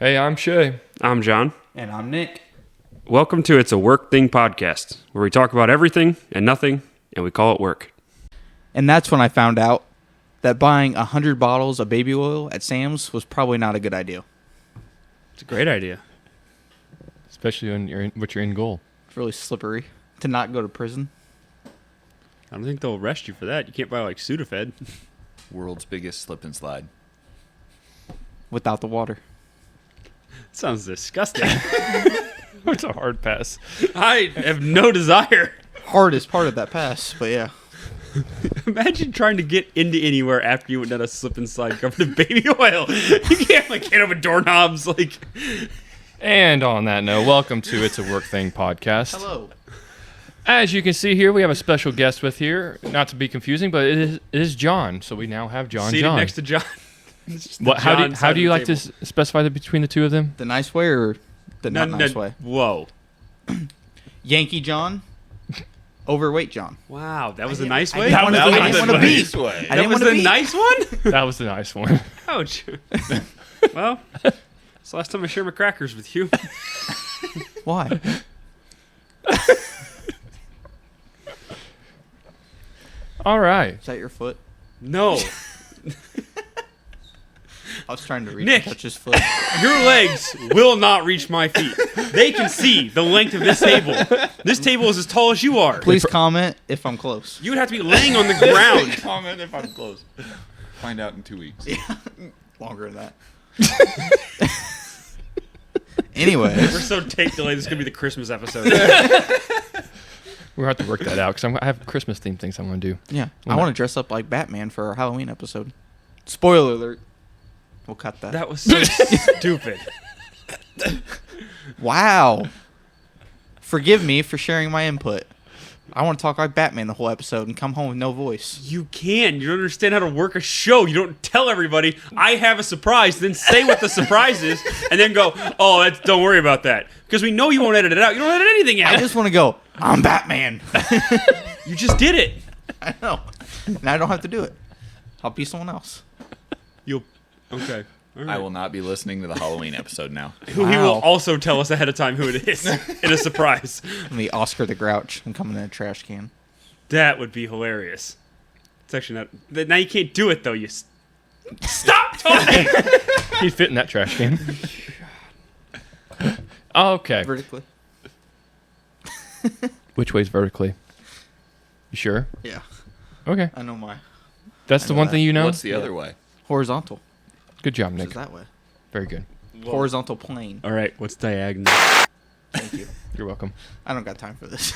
Hey, I'm Shay. I'm John. And I'm Nick. Welcome to It's a Work Thing podcast, where we talk about everything and nothing, and we call it work. And that's when I found out that buying 100 bottles of baby oil at Sam's was probably not a good idea. It's a great idea. Especially when you're in goal. It's really slippery to not go to prison. I don't think they'll arrest you for that. You can't buy like Sudafed. World's biggest slip and slide. Without the water. Sounds disgusting. It's a hard pass. I have no desire. Hardest part of that pass, but yeah. Imagine trying to get into anywhere after you went down a slip and slide covered in baby oil. You can't like get over doorknobs. Like. And on that note, welcome to It's a Work Thing podcast. Hello. As you can see here, we have a special guest with here. Not to be confusing, but it is John. So we now have John. Seated next to John. How do you like to specify between the two of them? The nice way or the not nice way? Whoa. Yankee Jon, overweight John. wow, that was a nice way? That was That the was the nice way. That was the nice one? That was the nice one. Ouch. Well, it's the last time I share my crackers with you. Why? All right. Is that your foot? No. I was trying to reach Nick. and touch his foot. Your legs will not reach my feet. They can see the length of this table. This table is as tall as you are. Please comment if I'm close. You would have to be laying on the ground. Comment if I'm close. Find out in 2 weeks. Yeah, longer than that. Anyways. We're so tape delayed. This is going to be the Christmas episode. We'll have to work that out because I have Christmas themed things I want to do. Yeah, I want to dress up like Batman for our Halloween episode. Spoiler alert. We'll cut that. That was so stupid. Wow. Forgive me for sharing my input. I want to talk like Batman the whole episode and come home with no voice. You can. You don't understand how to work a show. You don't tell everybody, I have a surprise, then say what the surprise is, and then go, oh, don't worry about that. Because we know you won't edit it out. You don't edit anything out. I just want to go, I'm Batman. You just did it. I know. And I don't have to do it. I'll be someone else. Okay. All right. I will not be listening to the Halloween episode now. He will also tell us ahead of time who it is in a surprise. I'm the Oscar the Grouch. I'm coming in a trash can. That would be hilarious. It's actually not. Now you can't do it though. Stop talking. He'd fit in that trash can. Okay. Vertically. Which way's vertically? You sure? Yeah. Okay. I know my That's the one thing you know? What's the other way? horizontal. Good job, Which Nick. is that way. Very good. Horizontal plane. All right. What's diagonal? Thank you. You're welcome. I don't got time for this.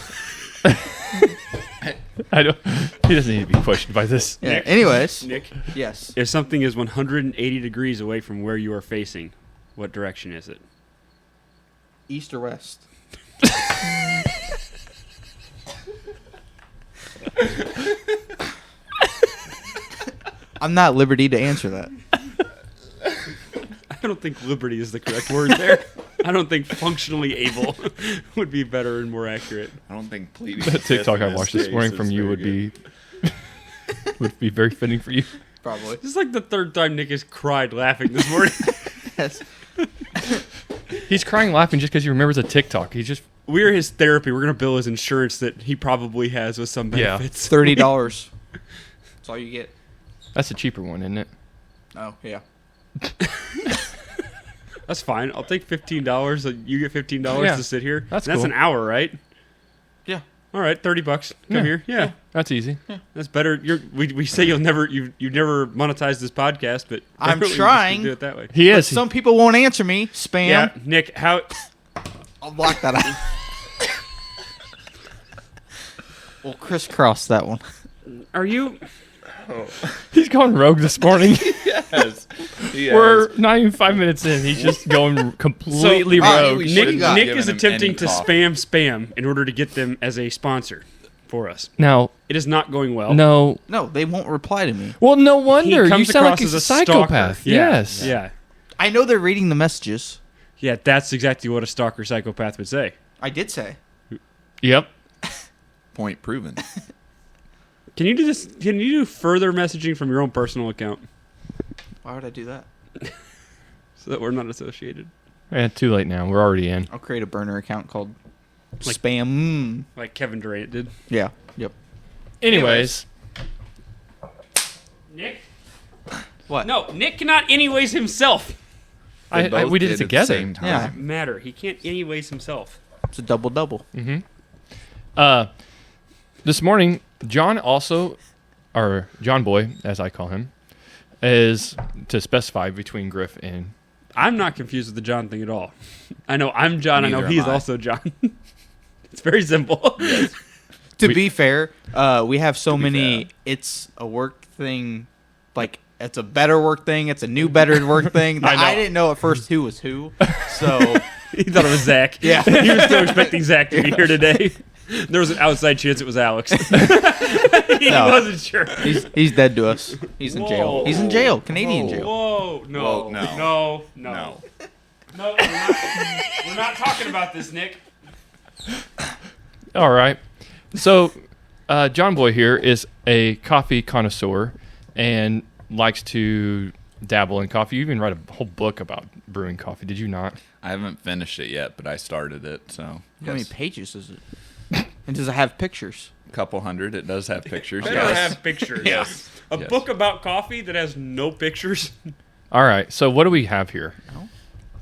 I don't. He doesn't need to be pushed by this. Yeah. Anyways. Nick, Yes. if something is 180 degrees away from where you are facing, what direction is it? East or west? I'm not at liberty to answer that. I don't think liberty is the correct word there. I don't think functionally able would be better and more accurate. I don't think pleading. That TikTok I watched this morning from you would be very fitting for you. Probably. This is like the third time Nick has cried laughing this morning. Yes. He's crying laughing just because he remembers a TikTok. We're his therapy. We're going to bill his insurance that he probably has with some Yeah. benefits. $30. That's all you get. That's a cheaper one, isn't it? Oh, yeah. That's fine. I'll take $15. You get $15 Yeah. to sit here. That's That's cool. an hour, right? Yeah. All right, $30. Come Yeah. here. Yeah. That's easy. That's better. We say you'll never you never monetize this podcast, but I'm apparently you just trying. do it that way. He But is. some people won't answer me. Spam. Yeah, Nick. How? I'll block that out. We'll crisscross that one. Are you? He's going rogue this morning. Yes. We're not even 5 minutes in. He's just going completely all right, rogue. we Nick, should've not Nick given is him attempting any to coffee. spam in order to get them as a sponsor for us. Now, It is not going well. no. No, they won't reply to me. Well, no He wonder. You comes sound like across a as psychopath. stalker. Yeah. Yes. Yeah. I know they're reading the messages. Yeah. That's exactly what a stalker psychopath would say. I did say. Yep. Point proven. Can you do this? Can you do further messaging from your own personal account Why would I do that? so that we're not associated? Too late now. We're already in. I'll create a burner account called Like- Spam. Like Kevin Durant did. Yeah. Yep. Anyways, Nick? What? No, Nick cannot anyways himself. They both we did it at the together. same time. Yeah. Matter. He can't anyways himself. It's a double. This morning, John also, or John Boy, as I call him, is to specify between Griff and. I'm not confused with the John thing at all. I know I'm John. I know Neither he's am I. also John. It's very simple. To be fair, we have so be many. fair. It's a work thing. Like it's a better work thing. It's a new better work thing. I know. I didn't know at first who was who. So He thought it was Zach. Yeah. He was still expecting Zach to be here today. There was an outside chance it was Alex. He No. wasn't sure. he's dead to us. He's in Whoa. jail. He's in jail. Canadian jail. Whoa, no. Whoa, no. No. No. No, we're not talking about this, Nick. All right. So, John Boy here is a coffee connoisseur and likes to dabble in coffee. You even write a whole book about brewing coffee, did you not? I haven't finished it yet, but I started it. So How many yes. pages is it? And does it have pictures? A couple hundred. It does have pictures. Better yes. have pictures. Yes. A Yes. book about coffee that has no pictures. All right. So, what do we have here?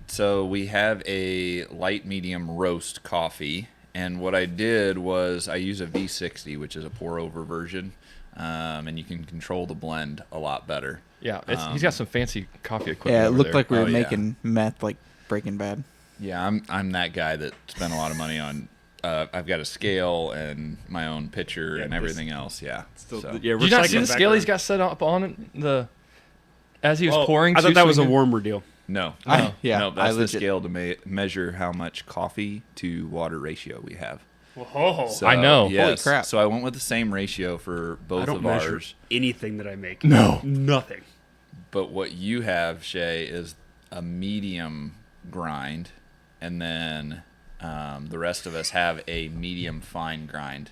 So we have a light medium roast coffee, and what I did was I use a V60, which is a pour over version, and you can control the blend a lot better. Yeah, he's got some fancy coffee equipment. Yeah, it over looked there. like we were Oh, yeah. making meth, like Breaking Bad. Yeah, I'm that guy that spent a lot of money on. I've got a scale and my own pitcher and this- everything else. Yeah. Still, So- yeah, Did you not see recycling the back scale he's around. got set up on the as he was Oh, pouring? I thought too, that so was he a could- warmer deal. No. Yeah, No, I that's the legit- scale to measure how much coffee to water ratio we have. Whoa. So, I know. Yes. Holy crap. So I went with the same ratio for both I don't of measure ours. anything that I make. No. Nothing. But what you have, Shay, is a medium grind, and then the rest of us have a medium fine grind.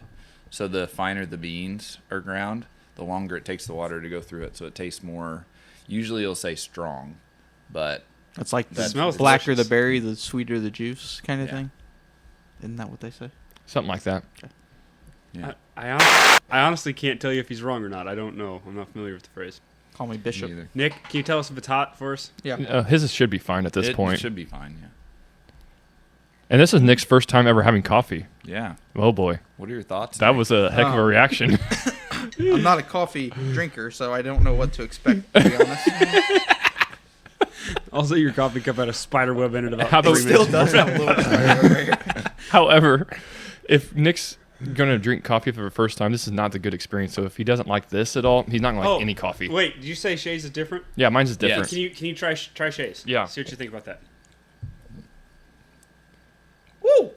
So the finer the beans are ground, the longer it takes the water to go through it, so it tastes more. Usually it'll say strong, but It's like the smells blacker delicious. the berry, the sweeter the juice kind of Yeah. thing. Isn't that what they say? Something like that. yeah. I honestly can't tell you if he's wrong or not. I don't know. I'm not familiar with the phrase. Call me Bishop. Neither. Nick, can you tell us if it's hot for us? Yeah. His should be fine at this It point. should be fine. Yeah. And this is Nick's first time ever having coffee. Yeah. Oh boy, What are your thoughts? that Nick? was a heck of a Oh. reaction. I'm not a coffee drinker, so I don't know what to expect, to be honest. Also, your coffee cup had a spider web in it about How about- 3 Still minutes. does have a little over here. However, if Nick's gonna drink coffee for the first time, this is not the good experience. So if he doesn't like this at all, he's not gonna like any coffee. Wait, did you say Shay's is different? Yeah, mine's is different. Yes. Can you try Shay's? Yeah. See what you think about that. Woo!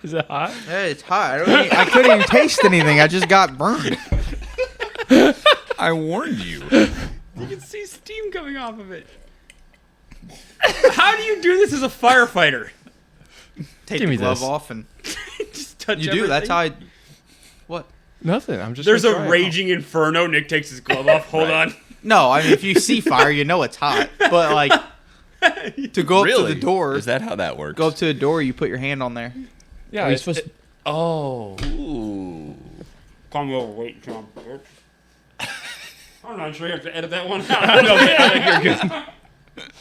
Is it hot? Hey, it's hot. I couldn't even taste anything. I just got burned. I warned you. You can see steam coming off of it. How do you do this as a firefighter? Take Give the me glove this. off and Just touch you do. That's everything? how I. What? Nothing. I'm just. There's gonna a try it. raging inferno. Nick takes his glove off. Hold on. No, I mean if you see fire, you know it's hot. But like to go up to Really? the door, Is that how that works? go up to the door, you put your hand on there. Yeah, Are you it's supposed supposed. Oh. Ooh. Come over, wait, John. I'm not sure you have to edit that one I out. know, I think you're good.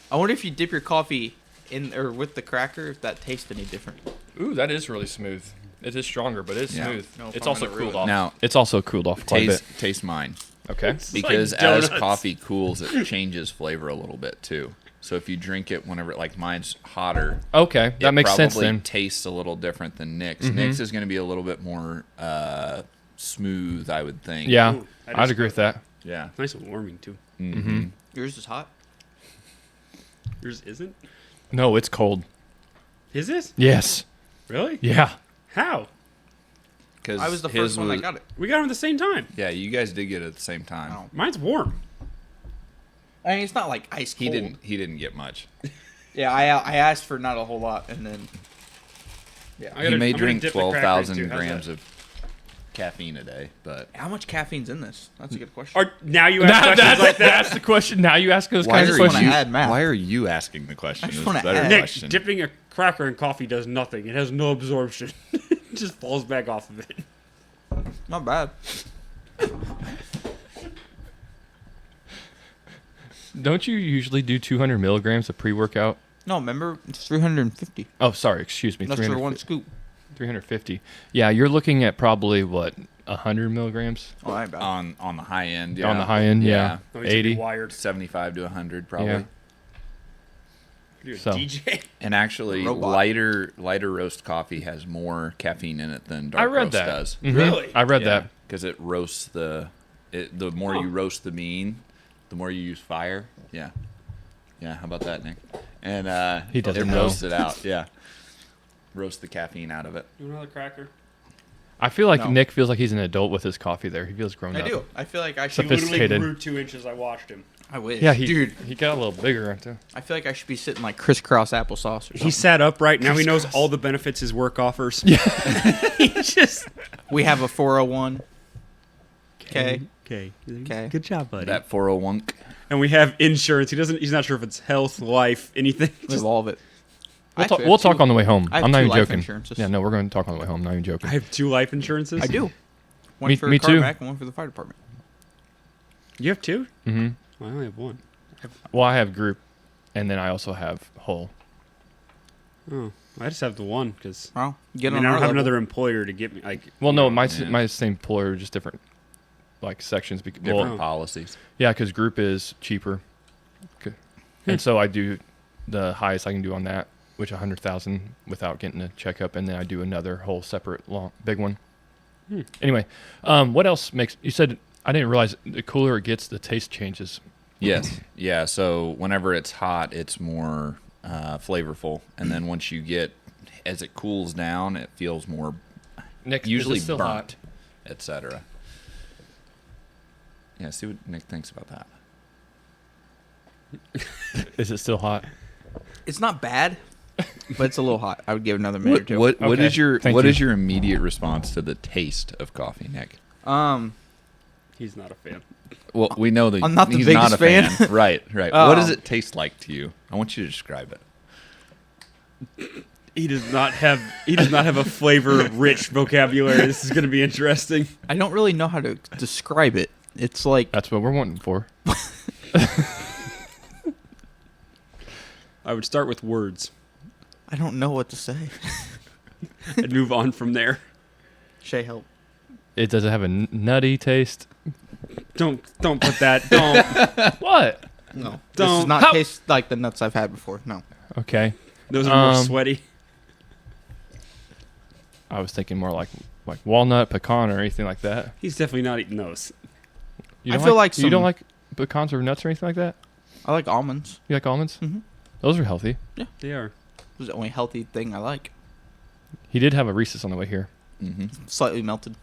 I wonder if you dip your coffee in or with the cracker, if that tastes any different. Ooh, that is really smooth. It is stronger, but it's Yeah. smooth. No, if It's I'm also gonna cooled ruin off. Now, It's also cooled off quite a bit. taste mine. Okay. Because like as donuts. coffee cools, it changes flavor a little bit too. So if you drink it whenever, like mine's hotter, Okay, that it makes sense probably then. tastes a little different than Nick's. Mhm. Nick's is going to be a little bit more smooth, I would think. Yeah, Ooh, that I'd is agree with that. Yeah. Nice and warming too. Mm-hmm. Yours is hot. Yours isn't. No, it's cold. Is this Yes. really? Yeah. How? Because I was the first one that got it. We got them at the same time. Yeah, you guys did get it at the same time. Oh. Mine's warm. I mean, it's not like ice cold. He didn't get much. Yeah, I asked for not a whole lot, and then I He gotta- may I'm gonna drink dip the crackers, 12,000 too. How's grams that? of caffeine a day, but How much caffeine's in this? That's a good question. Or now you ask questions like that. That's the question. Now you ask those why kinds are of just wanna questions. add math. Why are you asking the question? I just Is wanna a better add. Nick, question. dipping a cracker in coffee does nothing. It has no absorption. It just falls back off of it. Not bad. Don't you usually do 200 milligrams of pre-workout? No, remember it's 350. Oh, sorry. Excuse me. That's for one scoop. 350. Yeah, you're looking at probably, what, 100 milligrams? Oh, I ain't bad. on the high end? Yeah. On the high end, yeah. Oh, he's like 80. wired. 75 to 100 probably. Yeah. You're a So- DJ. And actually, Robot. lighter roast coffee has more caffeine in it than dark I read roast that. does. Mhm. Really? I read that. Because it roasts the more you roast the bean, the more you use fire. Yeah. Yeah, how about that, Nick? And He doesn't it know. roasts it out. Yeah. Roast the caffeine out of it. You want another cracker? I feel like No. Nick feels like he's an adult with his coffee there. He feels grown I up. do. I feel like I should. He literally Sophisticated. grew 2 inches. I watched him. I wish. Yeah, dude. he got a little bigger, too. I feel like I should be sitting like crisscross applesauce or something. He sat upright. Now he knows all the benefits his work offers. Yeah. He just... We have a 401. Okay. Okay. Okay. Good job, buddy. That 401. And we have insurance. He's not sure if it's health, life, anything. We have all of it. We'll talk on the way home. I have I'm not two even life joking. insurances. Yeah, no, we're going to talk on the way home. Not even joking. I have 2 life insurances. I do. One Me- for me car too. back and one for the fire department. You have 2? hmm I only have 1. Well, I have group, and then I also have whole. Oh, I just have the 1 because Well, I get don't on our have level. another employer to get me. Like, Well, no, my Yeah. my same employer, just different like sections. Different Well, policies. yeah, because group is cheaper, and so I do the highest I can do on that, which 100,000 without getting a checkup, and then I do another whole separate long big one. Anyway, what else makes you said? I didn't realize the cooler it gets, the taste changes. Yes. Yeah. So whenever it's hot, it's more flavorful, and then once you get, as it cools down, it feels more Nick, usually is it still burnt, etc. Yeah. See what Nick thinks about that. hot? Is it still hot? It's not bad, but it's a little hot. I would give it another minute or two. What Okay, is your thank what you. is your immediate response to the taste of coffee, Nick? he's not a fan. Well, we know that I'm not the he's not a biggest fan. Right. What does Oh. it taste like to you? I want you to describe it. He does not have a flavor-rich vocabulary. This is going to be interesting. I don't really know how to describe it. It's like That's what we're wanting for. I would start with words I don't know what to say. and move on from there. Shay, help. It does it have a nutty taste? Don't put that. Don't. What? No, this Don't- does not How- taste like the nuts I've had before. No. Okay. Those are more Um, sweaty. I was thinking more like walnut, pecan, or anything like that. He's definitely not eating those. You I don't feel like you don't some- like pecans or nuts or anything like that. I like almonds. You like almonds? Mhm. Those are healthy. They are. It's the only healthy thing I like. He did have a Reese's on the way here. Mm-hmm. Slightly melted.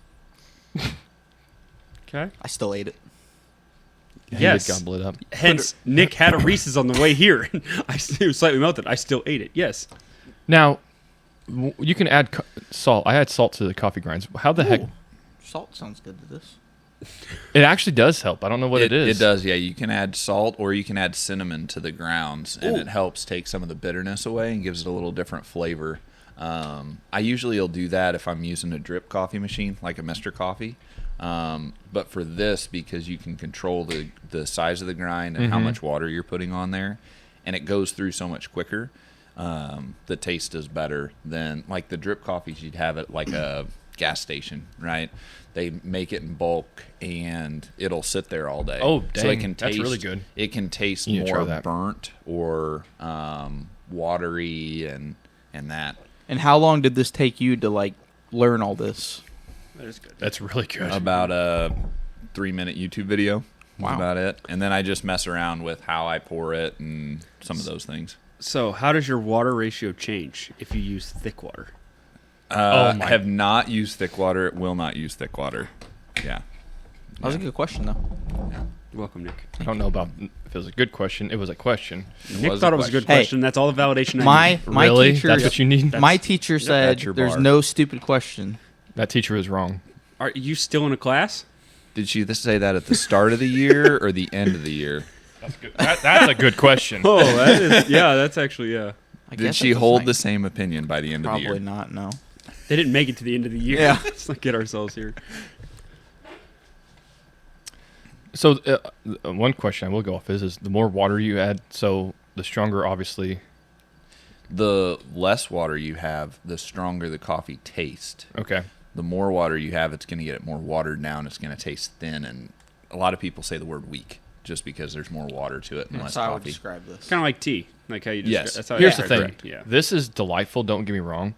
Okay. I still ate it. He Yes. did gobble it up. Hence, Nick had a Reese's on the way here. It was slightly melted. I still ate it. Yes. Now, you can add salt. I add salt to the coffee grinds. How the heck? Ooh. Salt sounds good to this. It actually does help. I don't know what it is. It does, yeah. You can add salt or you can add cinnamon to the grounds, and Ooh. it helps take some of the bitterness away and gives it a little different flavor. I usually will do that if I'm using a drip coffee machine, like a Mr. Coffee. But for this, because you can control the size of the grind and how much water you're putting on there, and it goes through so much quicker, the taste is better than like the drip coffees you'd have at like a gas station, right? They make it in bulk and it'll sit there all day. Oh, So it dang. can That's taste, really good. It can taste You need to try more that. burnt or watery and that. And how long did this take you to like learn all this? That is good. That's really good. About a 3-minute YouTube video. Was Wow. about it. And then I just mess around with how I pour it and some of those things. So, how does your water ratio change if you use thick water? Oh my- Have not used thick water. Will not use thick water. Yeah. That was a good question though. Welcome, Nick. I don't know about if it was a good question. It was a question. Nick was thought a it was a good Hey, question. That's all the validation I My need. my Really? teacher That's what you need? my teacher said that's your there's bar. no stupid question. That teacher was wrong. Are you still in a class? Did she say that at the start of the year or the end of the year? That's good. That's a good question. Oh, that is. Yeah, that's actually I Did guess she that's hold nice. the same opinion by the end of the Probably year? not. No. They didn't make it to the end of the year. Yeah. Let's not get ourselves here. So one question I will go off is the more water you add, so the stronger, obviously. The less water you have, the stronger the coffee tastes. Okay. The more water you have, it's going to get it more watered down. It's going to taste thin, and a lot of people say the word weak just because there's more water to it and less That's how I would coffee. describe this. Kind of like tea, like how you. Yes. That's how Here's I the thing. describe it. Yeah. This is delightful. Don't get me wrong.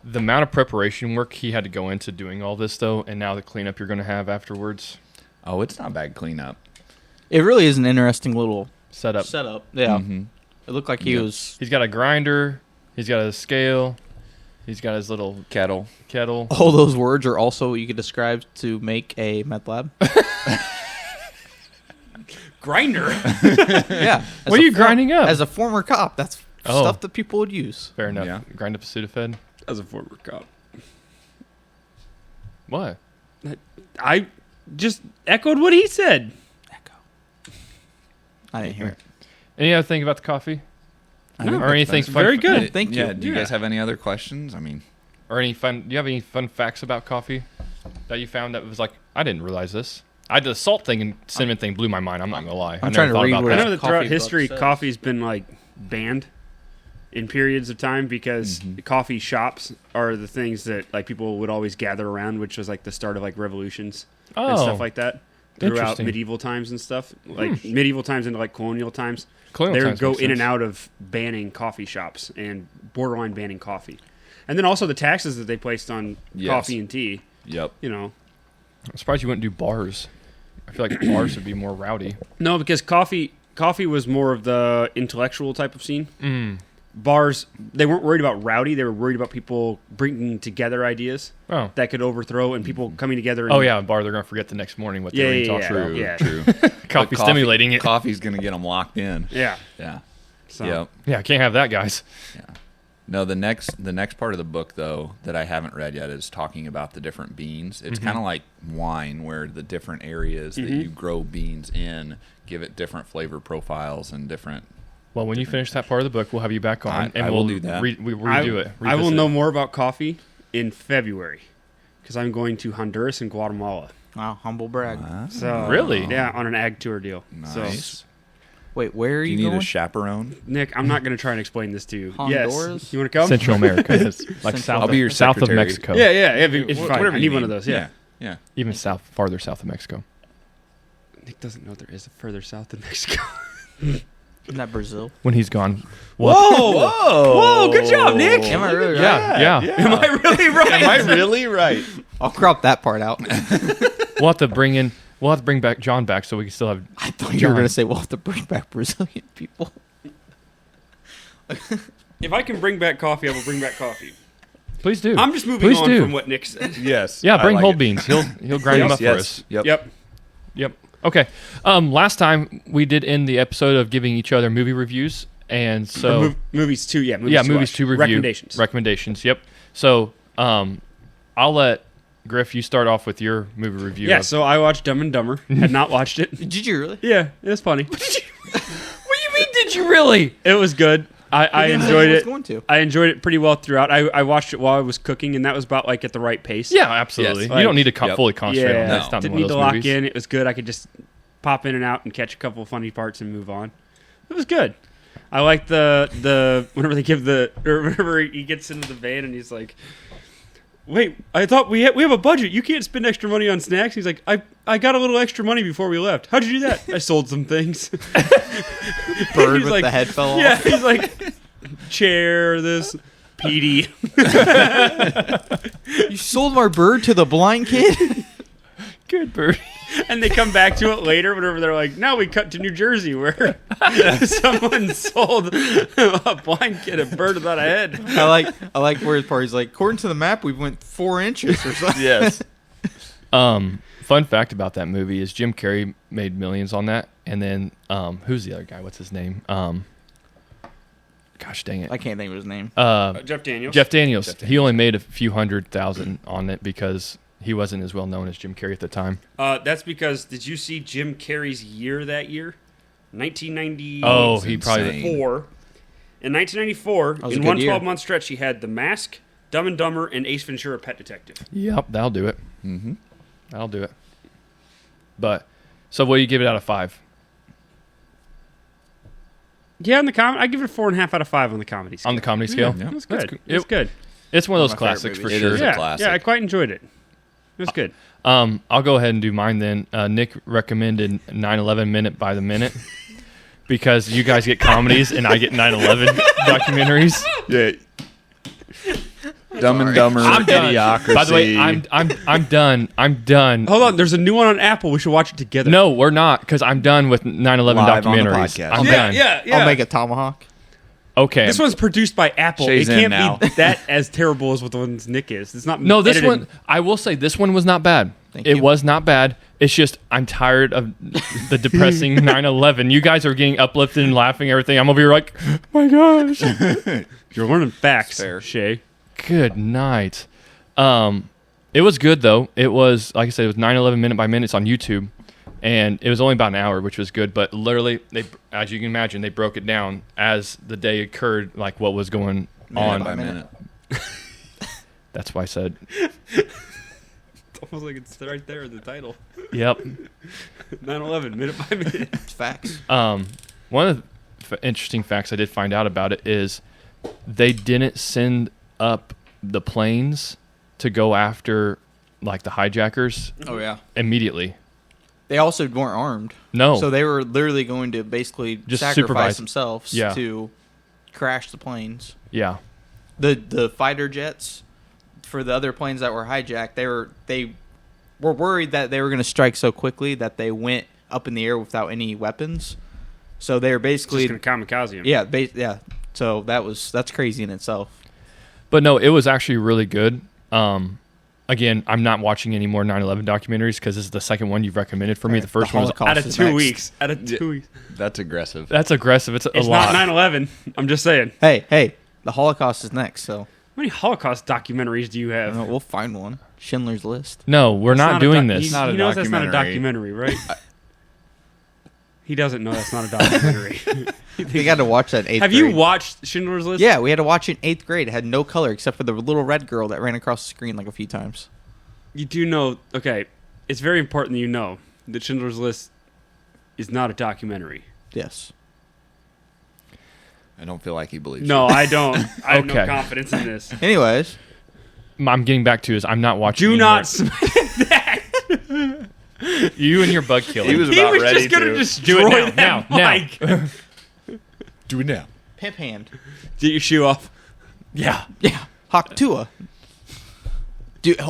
The amount of preparation work he had to go into doing all this, though, and now the cleanup you're going to have afterwards. Oh, it's not bad cleanup. It really is an interesting little Setup. setup. Yeah. Mhm. It looked like he Yeah. was. He's got a grinder. He's got a scale. He's got his little Kettle. kettle. All those words are also what you could describe to make a meth lab. Grinder. Yeah. What are you grinding up? As a former cop, that's Oh. stuff that people would use. Fair enough. Yeah. Grind up a Sudafed. As a former cop, What? I just echoed what he said. Echo. I didn't hear it. Any other thing about the coffee? I think Or anything that's fun? very good. Thank you. Yeah. Do you guys have any other questions? I mean, Or any fun? Do you have any fun facts about coffee that you found that was like I didn't realize this? The salt thing and cinnamon thing blew my mind. I'm not gonna lie. I I'm never trying to thought read about what I that. know that Coffee throughout book history, says. coffee's been like banned in periods of time because coffee shops are the things that like people would always gather around, which was like the start of like revolutions and stuff like that throughout Interesting. medieval times and stuff, like medieval times into like colonial times. Colonial They would times go makes in sense. and out of banning coffee shops and borderline banning coffee, and then also the taxes that they placed on Yes. coffee and tea. yep. You know, I'm surprised you wouldn't do bars. I feel like bars would be more rowdy. no, because coffee was more of the intellectual type of scene. Mm. Bars, they weren't worried about rowdy. They were worried about people bringing together ideas Oh. that could overthrow and people coming together. And, Oh yeah, a bar. They're gonna forget the next morning what they Yeah, were yeah, talking yeah. about. True. Yeah. True. Coffee But stimulating it. Coffee's going to get them locked in. yeah. Yeah. So Yep. Yeah, can't have that, guys. Yeah. No, the next part of the book though that I haven't read yet is talking about the different beans. It's kind of like wine, where the different areas that you grow beans in give it different flavor profiles and different. Well, when you finish that part of the book, we'll have you back on, and I will we'll do that. we redo it. I will revisit know it. more about coffee in February because I'm going to Honduras and Guatemala. Wow, humble brag. So Really? yeah, on an ag tour deal. Nice. So Wait, where are Do you, you need going? a chaperone? Nick, I'm not going to try and explain this to you. Honduras? Yes, you want to come? Central America, is like Central- south. I'll be your south of secretary. Mexico. Yeah, yeah. It's fine. Whatever I you need one of those. Yeah. Yeah. Even farther south of Mexico. Nick doesn't know there is a further south than Mexico. Isn't that Brazil? When he's gone. Whoa! Whoa! Good job, Nick. Am I really right? Yeah. Am I really right? Am I really right? I'll crop that part out. We'll have to bring back John back so we can still have. I thought you were John. going to say we'll have to bring back Brazilian people. If I can bring back coffee, I will bring back coffee. Please do. I'm just moving Please on do. from what Nick said. Yes. Yeah, I bring like whole it. beans. He'll grind them up for us. Yep. Yep. Yep. Okay. Last time we did end the episode of giving each other movie reviews, and so Movies too. Yeah. movies to review. Recommendations. Recommendations. Yep. So I'll let Griff, you start off with your movie review. Yeah. of- So I watched Dumb and Dumber. Had not watched it. Did you really? Yeah, it was funny. What do you mean? Did you really? It was good. I You didn't say enjoyed I was it. going to. I enjoyed it pretty well throughout. I watched it while I was cooking, and that was about like at the right pace. Yeah, absolutely. Yes. You don't need to Yep. fully concentrate Yeah, on that. It's not didn't one need of to those lock movies. in. It was good. I could just pop in and out and catch a couple of funny parts and move on. It was good. I like the whenever they give or whenever he gets into the van and he's like, "Wait, I thought we have a budget. You can't spend extra money on snacks." He's like, "I got a little extra money before we left. How'd you do that?" "I sold some things." Bird He's with like, the head fell Yeah, off. he's like, chair, this, PD. You sold our bird to the blind kid? Good bird. And they come back to it later, whenever they're like, now we cut to New Jersey where someone sold a blind kid a bird without a head. I like where his part. He's like, according to the map, we went 4 inches or something. Yes. Fun fact about that movie is Jim Carrey made millions on that, and then who's the other guy? What's his name? Gosh dang it. I can't think of his name. Jeff Daniels. Jeff Daniels. He only made a few $100,000 on it because he wasn't as well known as Jim Carrey at the time. That's because, did you see Jim Carrey's year that year? 1994. Oh, he probably. insane. In 1994, That was a in good one year. 12-month stretch, he had The Mask, Dumb and Dumber, and Ace Ventura: Pet Detective. Yep, that'll do it. Mm-hmm. That'll do it. But so, what do you give it out of 5? Yeah, on the I give it a 4.5 out of 5 on the comedy scale. On the comedy scale? Yeah. It was That's good. good. It was good. It's one of those One of my classics favorite for movies. sure. It is a Yeah, classic. yeah, I quite enjoyed it. It was good. I'll go ahead and do mine then. Nick recommended 9/11 minute by the minute because you guys get comedies and I get 9/11 documentaries. Yeah. Dumb and Dumber, I'm done. Idiocracy. By the way, I'm done. I'm done. Hold on, there's a new one on Apple. We should watch it together. No, we're not because I'm done with 9/11 Live on the documentaries. podcast. I'm yeah, done. yeah. I'll make a tomahawk. Okay. This one's produced by Apple. Shay's it in can't now. be that as terrible as what the ones Nick is. It's not. No, this edited. one, I will say this one was not bad. Thank It you. was not bad. It's just I'm tired of the depressing 9/11. You guys are getting uplifted and laughing and everything. I'm over here like, oh my gosh. You're learning facts, Fair. Shay. Good night. It was good though. It was, like I said, it was 9/11 minute by minute. It's on YouTube. And it was only about an hour, which was good. But literally, they, as you can imagine, they broke it down as the day occurred, like what was going on. Minute by minute. That's why I said, It's almost like it's right there in the title. yep. 9/11, minute by minute. It's facts. One of the interesting facts I did find out about it is they didn't send up the planes to go after like the hijackers Oh yeah. immediately. They also weren't armed. No. So they were literally going to basically Just sacrifice supervise. themselves Yeah. to crash the planes. Yeah. The fighter jets for the other planes that were hijacked, they were worried that they were going to strike so quickly that they went up in the air without any weapons. So they were basically Just gonna kamikaze him. yeah, yeah. So that's crazy in itself. But no, it was actually really good. Again, I'm not watching any more 9/11 documentaries because this is the second one you've recommended for me. The first one was Holocaust Out of is 2 next. weeks. Out of 2 weeks. That's aggressive. that's aggressive. It's It's a lot. not 9/11. I'm just saying. Hey, the Holocaust is next. So How many Holocaust documentaries do you I have? don't know, we'll find one. Schindler's List. No, we're It's not a doing doc- this. He, Not a he knows that's not a documentary. documentary, right? He doesn't know that's not a documentary. We got to watch that in 8th Have grade. you watched Schindler's List? Yeah, we had to watch it in 8th grade. It had no color except for the little red girl that ran across the screen like a few times. You do know, okay, it's very important that you know that Schindler's List is not a documentary. Yes. I don't feel like he believes No, I don't. I have no Okay. confidence in this. Anyways, I'm getting back to is I'm not watching. Do any not more. smack that. You and your bug killer. He was He about was ready just going to to. destroy Do it that now, now. mic. Do it now. pimp hand. Get your shoe off. Yeah. Yeah. Hawk Tua. Dude,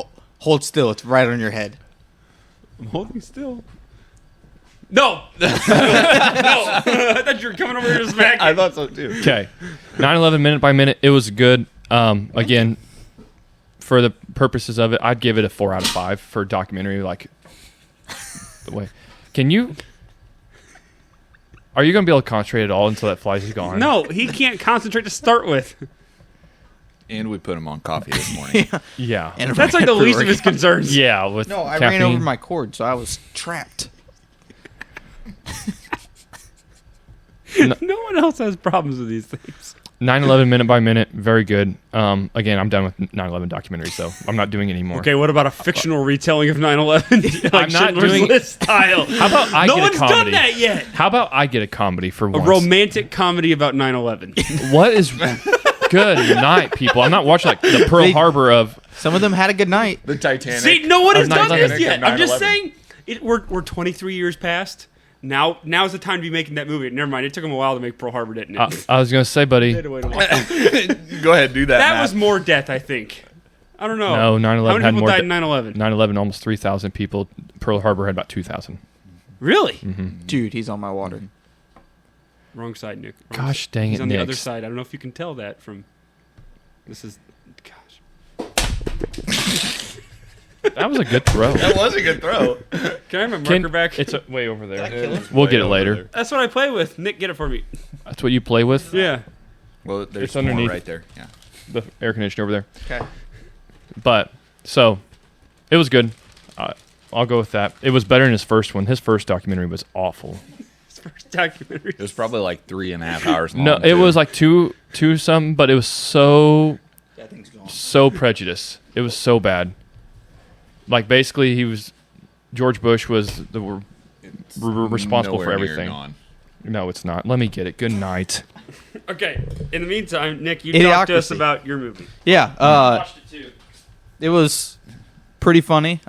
hold still. It's right on your head. I'm holding still. No. No. I thought you were coming over here to smack I it. thought so too. Okay. 9/11 minute by minute. It was good. Again, for the purposes of it, I'd give it a 4 out of 5 for a documentary. Like, the way. Can you? Are you going to be able to concentrate at all until that flight is gone? No, he can't concentrate to start with. And we put him on coffee this morning. Yeah. And That's like the least of his concerns. Yeah. With No, I caffeine. ran over my cord, so I was trapped. No one else has problems with these things. 9/11 minute by minute. Very good. Again, I'm done with 9/11 documentaries, so I'm not doing any more. Okay, what about a fictional retelling of 9/11? Like I'm not Schindler's doing- List style. How about I no get one's a comedy? done that yet. How about I get a comedy for A once? romantic comedy about 9/11. What is good night, people? I'm not watching like the Pearl They- Harbor of. Some of them had a good night. The Titanic. See, no one has Of done 9/11. this yet. I'm just 9/11. saying, we're 23 years past. Now's the time to be making that movie. Never mind, it took them a while to make Pearl Harbor, didn't it? I was gonna say, buddy. Wait a while. Go ahead, do that. That Matt. was more death, I think. I don't know. No, 9/11 How many had people more died de- in 9/11? 9/11, almost 3,000 people. Pearl Harbor had about 2,000. Really? Dude, he's on my water. Wrong side, Nick. Wrong Gosh side. dang He's it, on the Nick. other side. I don't know if you can tell that from. This is. Gosh. That was a good throw. That was a good throw. Can I have my marker back? It's way over there. kill him? We'll get it later. That's what I play with. Nick, get it for me. That's what you play with. Yeah. Well, there's It's underneath. more right there. Yeah. The air conditioner over there. Okay. But so It was good. I'll go with that. It was better than his first one. His first documentary was awful. His first documentary. It was probably like 3.5 hours long. No, it too. was like two something, but it was That thing's gone. so prejudiced. It was so bad. Like basically, George Bush was responsible for nowhere near everything. gone. No, it's not. Let me get it. Good night. Okay. In the meantime, Nick, you talked to us Idiocracy. about your movie. Yeah. Watched it too. It was pretty funny.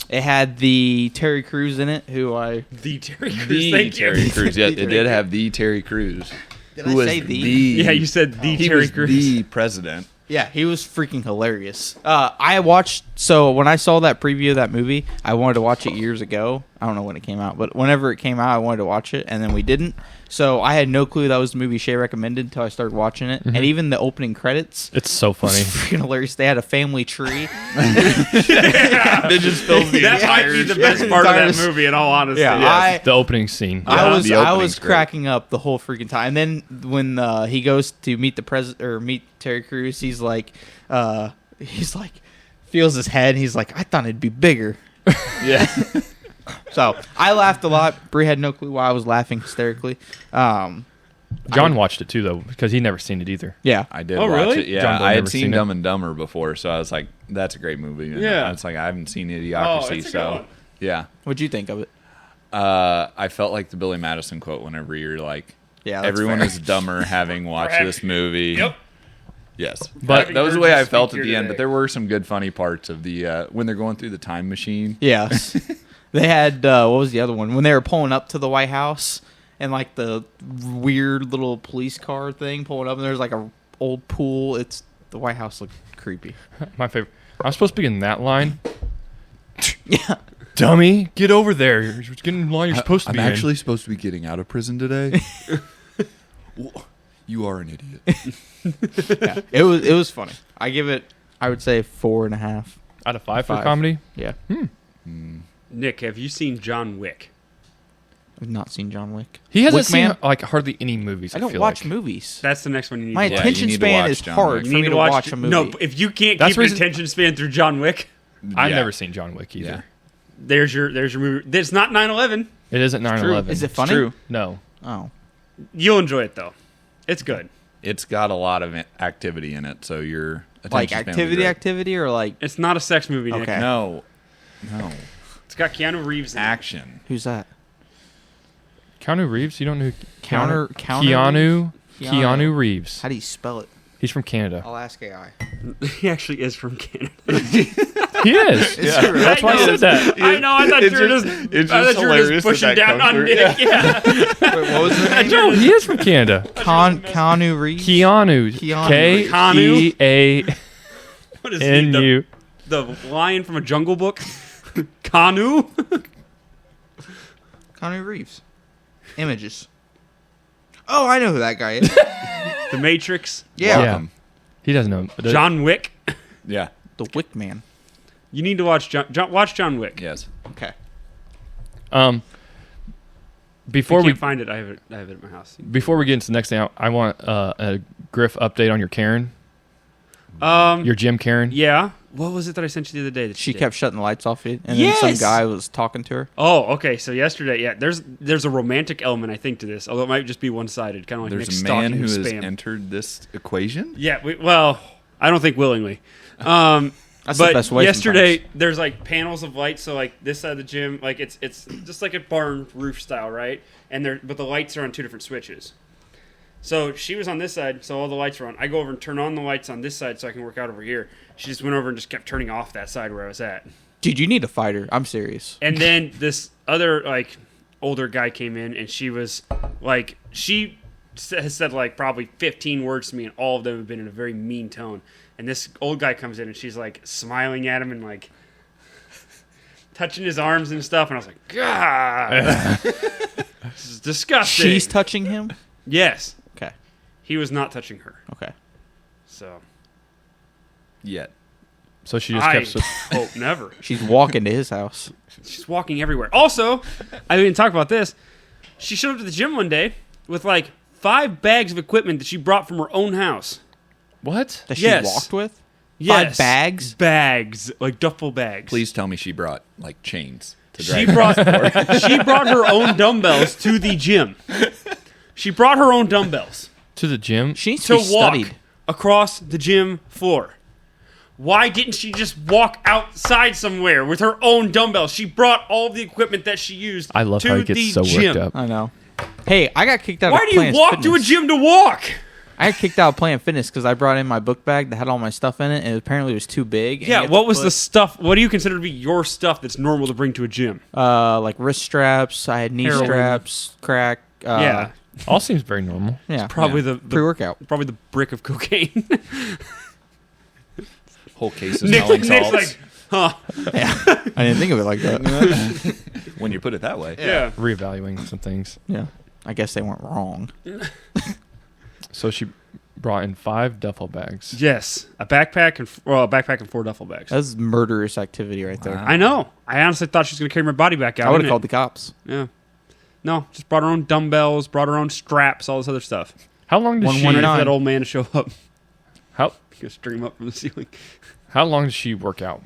It had the Terry Crews in it, who I The Terry Crews. The Thank Terry you. Crews. Yeah, The it Terry did Crews. have the Terry Crews. Did who I was say the? Yeah, you said the he Terry was Crews. the president. Yeah, he was freaking hilarious. I watched. So when I saw that preview of that movie, I wanted to watch it years ago. I don't know when it came out, but whenever it came out, I wanted to watch it, and then we didn't. So I had no clue that was the movie Shay recommended until I started watching it, and even the opening credits. It's so was funny. freaking hilarious. They had a family tree. They just filled the That might be the best part of that movie, in all honesty. Yeah, Yes. The opening scene. I Yeah, was the I opening's was great. cracking up the whole freaking time. And then when he goes to meet the president or meet Terry Crews, he's like feels his head. And he's like, I thought it'd be bigger. Yeah. So I laughed a lot. Bree had no clue why I was laughing hysterically. John watched it too, though, because he'd never seen it either. Yeah, I did Oh, watch really? it. Yeah, John, I've I had never seen seen it. Dumb and Dumber before, so I was like, that's a great movie. And Yeah. It's like, I haven't seen Oh, Idiocracy, it's a good so one. yeah. what'd you think of it? I felt like the Billy Madison quote whenever you're like, Yeah, that's everyone fair. is dumber having watched having- this movie. Yep. Yes, But- that was the way I Having felt heard at you the end. speak But here there were some good, funny parts of the when they're going through the time machine. Yes. They had what was the other one when they were pulling up to the White House and like the weird little police car thing pulling up and there's like a old pool. It's the White House looked creepy. My favorite. I'm supposed to be in that line. Yeah. Dummy, get over there. You're getting in the line you're supposed to be in. supposed to be getting out of prison today. You are an idiot. Yeah. It was funny. I give it. I would say 4.5. Out of 5 for 5. comedy? Yeah. Nick, have you seen John Wick? I've not seen John Wick. He hasn't Wick seen Man? like hardly any movies. I don't feel watch like. movies. That's the next one you need My to watch. you attention need to span watch is John hard Wick. for You need me to to watch, watch a movie. No, if you can't That's keep your reason- attention span through John Wick, I've Yeah. never seen John Wick either. Yeah. there's your movie. It's not 9/11. It isn't 9/11. Is it funny? True. No. Oh. You'll enjoy it though. It's good. It's got a lot of activity in it, so your Like attention span will be great. activity or like It's not a sex movie, Nick. Okay. No, It's got Keanu Reeves in it. action. who's that? Keanu Reeves? You don't know who Counter Keanu Reeves. How do you spell it? He's from Canada. I'll ask AI. He actually is from Canada. He is. Yeah. That's why I said that. I know. I thought you were just. it's I just thought you were hilarious just pushing that that down comes on through. Nick. Yeah. Wait, what was the name? No, he is from Canada. Keanu Reeves. Keanu. Keanu. Keanu. What is he? N-U. The lion from a Jungle Book. Kanu. Keanu Reeves. Images. Oh, I know who that guy is. The Matrix. Yeah. Welcome. He doesn't know. John Wick. Yeah. The Wick Man. You need to watch watch John Wick. Yes. Okay. Before I we can't find it. I have it at my house. before we get into the next thing, I want a Griff update on your Karen, your Jim Karen. Yeah. What was it that I sent you the other day? That She did? kept shutting the lights off it, and Yes! then some guy was talking to her. Oh, okay. So yesterday, yeah, there's a romantic element I think to this, although it might just be one sided, kind of like There's Nick a man stalking who has spam. entered this equation. Yeah. Well, I don't think willingly. That's But the best way. yesterday, sometimes. there's like panels of lights. So like this side of the gym, like it's just like a barn roof style, right? But the lights are on two different switches. So she was on this side, so all the lights were on. I go over and turn on the lights on this side so I can work out over here. She just went over and just kept turning off that side where I was at. Dude, you need a fighter. I'm serious. And then this other like older guy came in, and she was like, she has said like probably 15 words to me, and all of them have been in a very mean tone. And this old guy comes in, and she's like smiling at him and like touching his arms and stuff. And I was like, God, this is disgusting. She's touching him. Yes, Okay. he was not touching her. Okay. So Yet. So she just I kept. hope never. She's walking to his house. She's walking everywhere. Also, I didn't talk about this. She showed up to the gym one day with like 5 bags of equipment that she brought from her own house. What? That she Yes. walked with. Yes. bags? Like duffel bags. Please tell me she brought like chains to She drag. brought her own dumbbells to the gym. She brought her own dumbbells To the gym. She needs to to be walk studied. across the gym floor. Why didn't she just walk outside somewhere with her own dumbbells? She brought all the equipment that she used I love to how he gets the so gym. worked up. I know. Hey, I got kicked out Why of do you Planet walk Fitness. to a gym to walk? I got kicked out of Planet Fitness because I brought in my book bag that had all my stuff in it, and apparently it was too big. and you Yeah, have what to was the put, stuff? What do you consider to be your stuff that's normal to bring to a gym? like wrist straps? I had knee Heroin. straps, crack. Yeah, All seems very normal. Yeah. probably yeah. the Pre-workout. probably the brick of cocaine. Whole case of Nick's smelling salts. like, huh? I didn't think of it like that. When you put it that way. Yeah. Reevaluating some things. Yeah. I guess they weren't wrong. So she brought in 5 duffel bags. Yes, a backpack and 4 duffel bags. That's murderous activity right there. Wow. I know. I honestly thought she was going to carry my body back out. I would didn't have called it? the cops. Yeah. No, just brought her own dumbbells, brought her own straps, all this other stuff. How long did One- she? one Ready for nine. that old man to show up. How Just stream up from the ceiling. how long did she work out?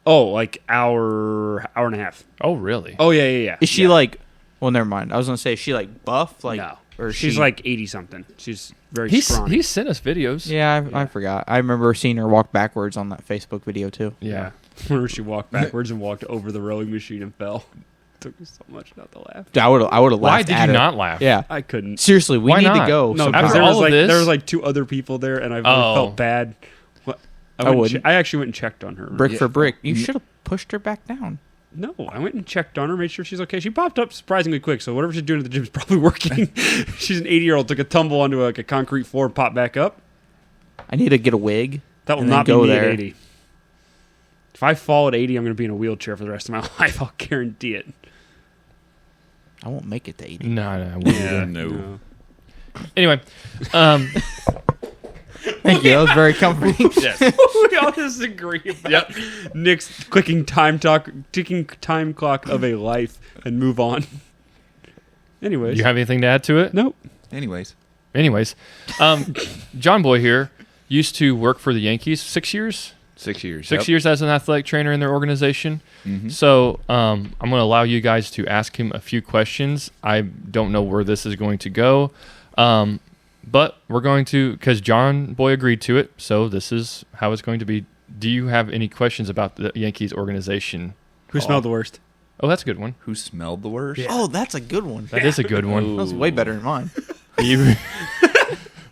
Oh, like hour and a half. Oh, really? Oh yeah. Is she Yeah. like? Well, never mind. I was gonna say, is she like buff? Like, no? or She's she, like 80 something. She's very He's scrawny. he sent us videos. Yeah, I forgot. I remember seeing her walk backwards on that Facebook video too. Yeah. Whenever she walked backwards and walked over the rowing machine and fell. Took me so much not to laugh. I would have laughed. Why did at you her. not laugh? Yeah. I couldn't. Seriously, we Why need to not? go. No, sometime. because after all of this- there was like 2 other people there, and I really Oh. felt bad. What? I wouldn't. I actually went and checked on her. brick Yeah. for brick. You should have pushed her back down. No, I went and checked on her, made sure she's okay. She popped up surprisingly quick, so whatever she's doing at the gym is probably working. She's an 80-year-old, took a tumble onto a concrete floor and popped back up. I need to get a wig. That will And then not be go me there. at 80. If I fall at 80, I'm going to be in a wheelchair for the rest of my life. I'll guarantee it. I won't make it to 80. No. we Yeah. didn't. No. Anyway, Thank you. That was very comforting. Yes. We all disagree about Nick's ticking time clock of a life and move on. Anyways. you have anything to add to it? Nope. Anyways. Anyways, John Boy here used to work for the Yankees 6 years. 6 years. 6 years as an athletic trainer in their organization. Mhm. So I'm going to allow you guys to ask him a few questions. I don't know where this is going to go, but we're going to, because John Boy agreed to it, so this is how it's going to be. Do you have any questions about the Yankees organization? Who smelled the worst? Oh, that's a good one. Who smelled the worst? Oh, that's a good one. That is a good one. Ooh. That was way better than mine. You-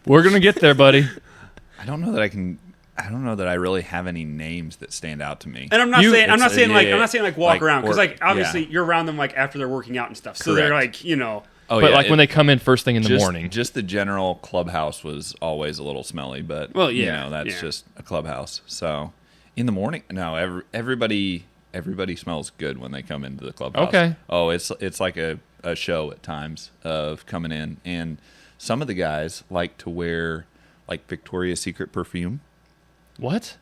we're going to get there, buddy. I don't know that I really have any names that stand out to me. And I'm not You- saying I'm not it's- saying like yeah, I'm not saying like walk like, around because or- like obviously yeah. you're around them like after they're working out and stuff. So they're Correct. like Oh, But yeah, like when they come in first thing in the morning. Just the general clubhouse was always a little smelly, but Well, you yeah, know, that's yeah. just a clubhouse. So in the morning, no, everybody smells good when they come into the clubhouse. Okay. Oh, it's like a show at times of coming in, and some of the guys like to wear like Victoria's Secret perfume. What?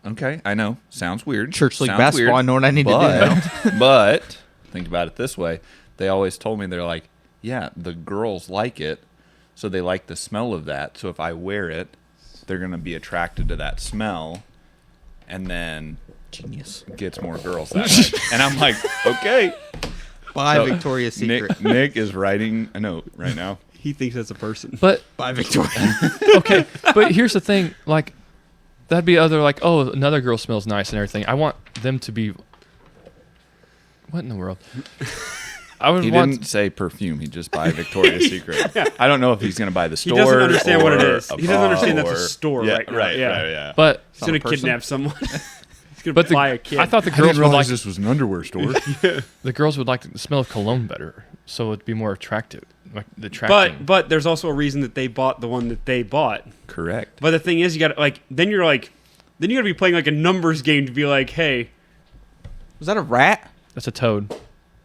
Okay, I know, sounds weird. Church League Sounds basketball, weird, I know what I need to do now. but think about it this way. They always told me, they're like, yeah, the girls like it, so they like the smell of that. So if I wear it, they're going to be attracted to that smell, and then Genius. gets more girls that way. And I'm like, okay. Buy So, Victoria's Secret. Nick is writing a note right now. he thinks that's a person. But Buy Victoria. okay, but here's the thing, like that'd be other like, oh, another girl smells nice and everything. I want them to be what in the world? I would He want didn't say perfume. He just buy Victoria's Secret. I don't know if he's going to buy the He store. doesn't understand what it or is. a He doesn't understand bra that's a or- store yeah, right now. Right, Yeah. right, yeah. but He's gonna Not a person. kidnap someone. He's gonna But buy a kid. I thought the girls would like this was an underwear store. the girls would like the smell of cologne better, so it'd be more attractive, like the attracting. but there's also a reason that they bought the one that they bought. Correct. But the thing is, you got to like then you got to be playing like a numbers game to be like, hey, Was that a rat? That's a toad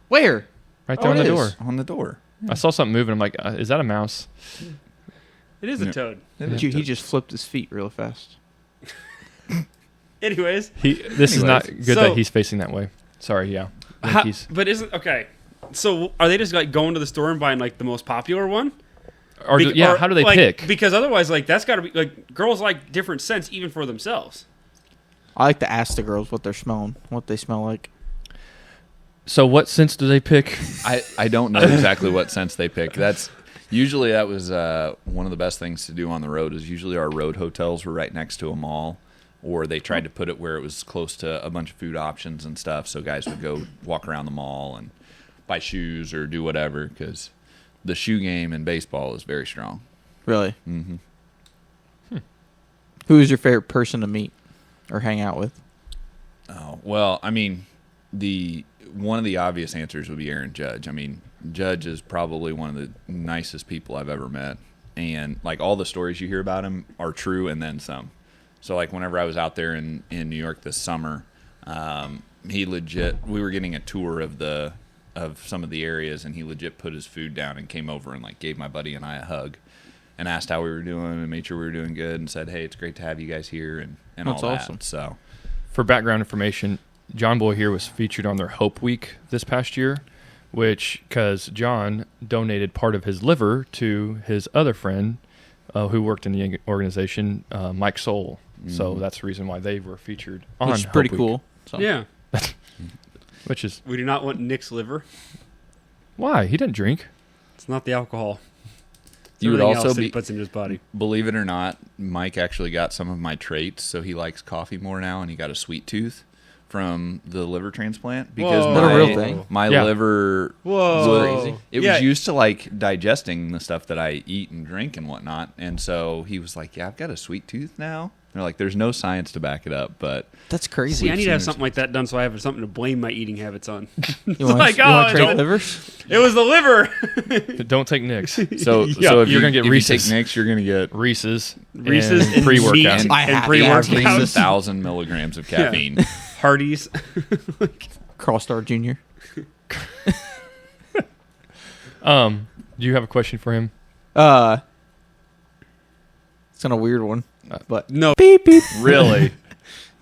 Where? right there on it the is. door. On the door. I saw something moving. I'm like, is that a mouse? it is a Yeah. toad. He just flipped his feet real fast. Anyways, This is not good So- that he's facing that way. Sorry, yeah. Yankees. but isn't okay. So are they just like going to the store and buying like the most popular one? Or how do they like, pick? Because otherwise, like that's got to be like girls like different scents even for themselves. I like to ask the girls what they're smelling, what they smell like. So what scents do they pick? I don't know exactly what scents they pick. That was one of the best things to do on the road. Is usually our road hotels were right next to a mall, or they tried to put it where it was close to a bunch of food options and stuff. So guys would go walk around the mall and buy shoes or do whatever, because the shoe game in baseball is very strong. Really? Mm-hmm. Who is your favorite person to meet or hang out with? Oh, well, I mean, one of the obvious answers would be Aaron Judge. I mean, Judge is probably one of the nicest people I've ever met. And, like, all the stories you hear about him are true and then some. So, like, whenever I was out there in New York this summer, we were getting a tour of some of the areas, and he legit put his food down and came over and, like, gave my buddy and I a hug and asked how we were doing and made sure we were doing good and said, hey, it's great to have you guys here and That's all awesome. that. So, For background information, John Boy here was featured on their Hope Week this past year, because John donated part of his liver to his other friend who worked in the organization, Mike Soul. Mm-hmm. So that's the reason why they were featured on Which is Hope pretty Week. cool. So. Yeah. Which is... We do not want Nick's liver. Why? He didn't drink. It's not the alcohol. It's you would everything also else that be he puts in his body. Believe it or not, Mike actually got some of my traits, so he likes coffee more now, and he got a sweet tooth from the liver transplant because Whoa. Is that a real thing? my Yeah. liver Whoa. Crazy. it Yeah. was used to like digesting the stuff that I eat and drink and whatnot, and so he was like, "Yeah, I've got a sweet tooth now." They're like, "There's no science to back it up, but That's crazy. See, I need to have something like that done so I have something to blame my eating habits on. You want like, to oh, trade don't- livers? It was the liver. Don't take Nick's. so Yeah, so if you're gonna get if Reese's. you take Nick's, you're gonna get Reese's. Reese's and and pre-workout. meat. I And have pre-workout. to have at least Reese's. 1,000 milligrams of caffeine. Hardee's. Carl Star Jr. Do you have a question for him? It's kind of a weird one, but No. beep beep. Really?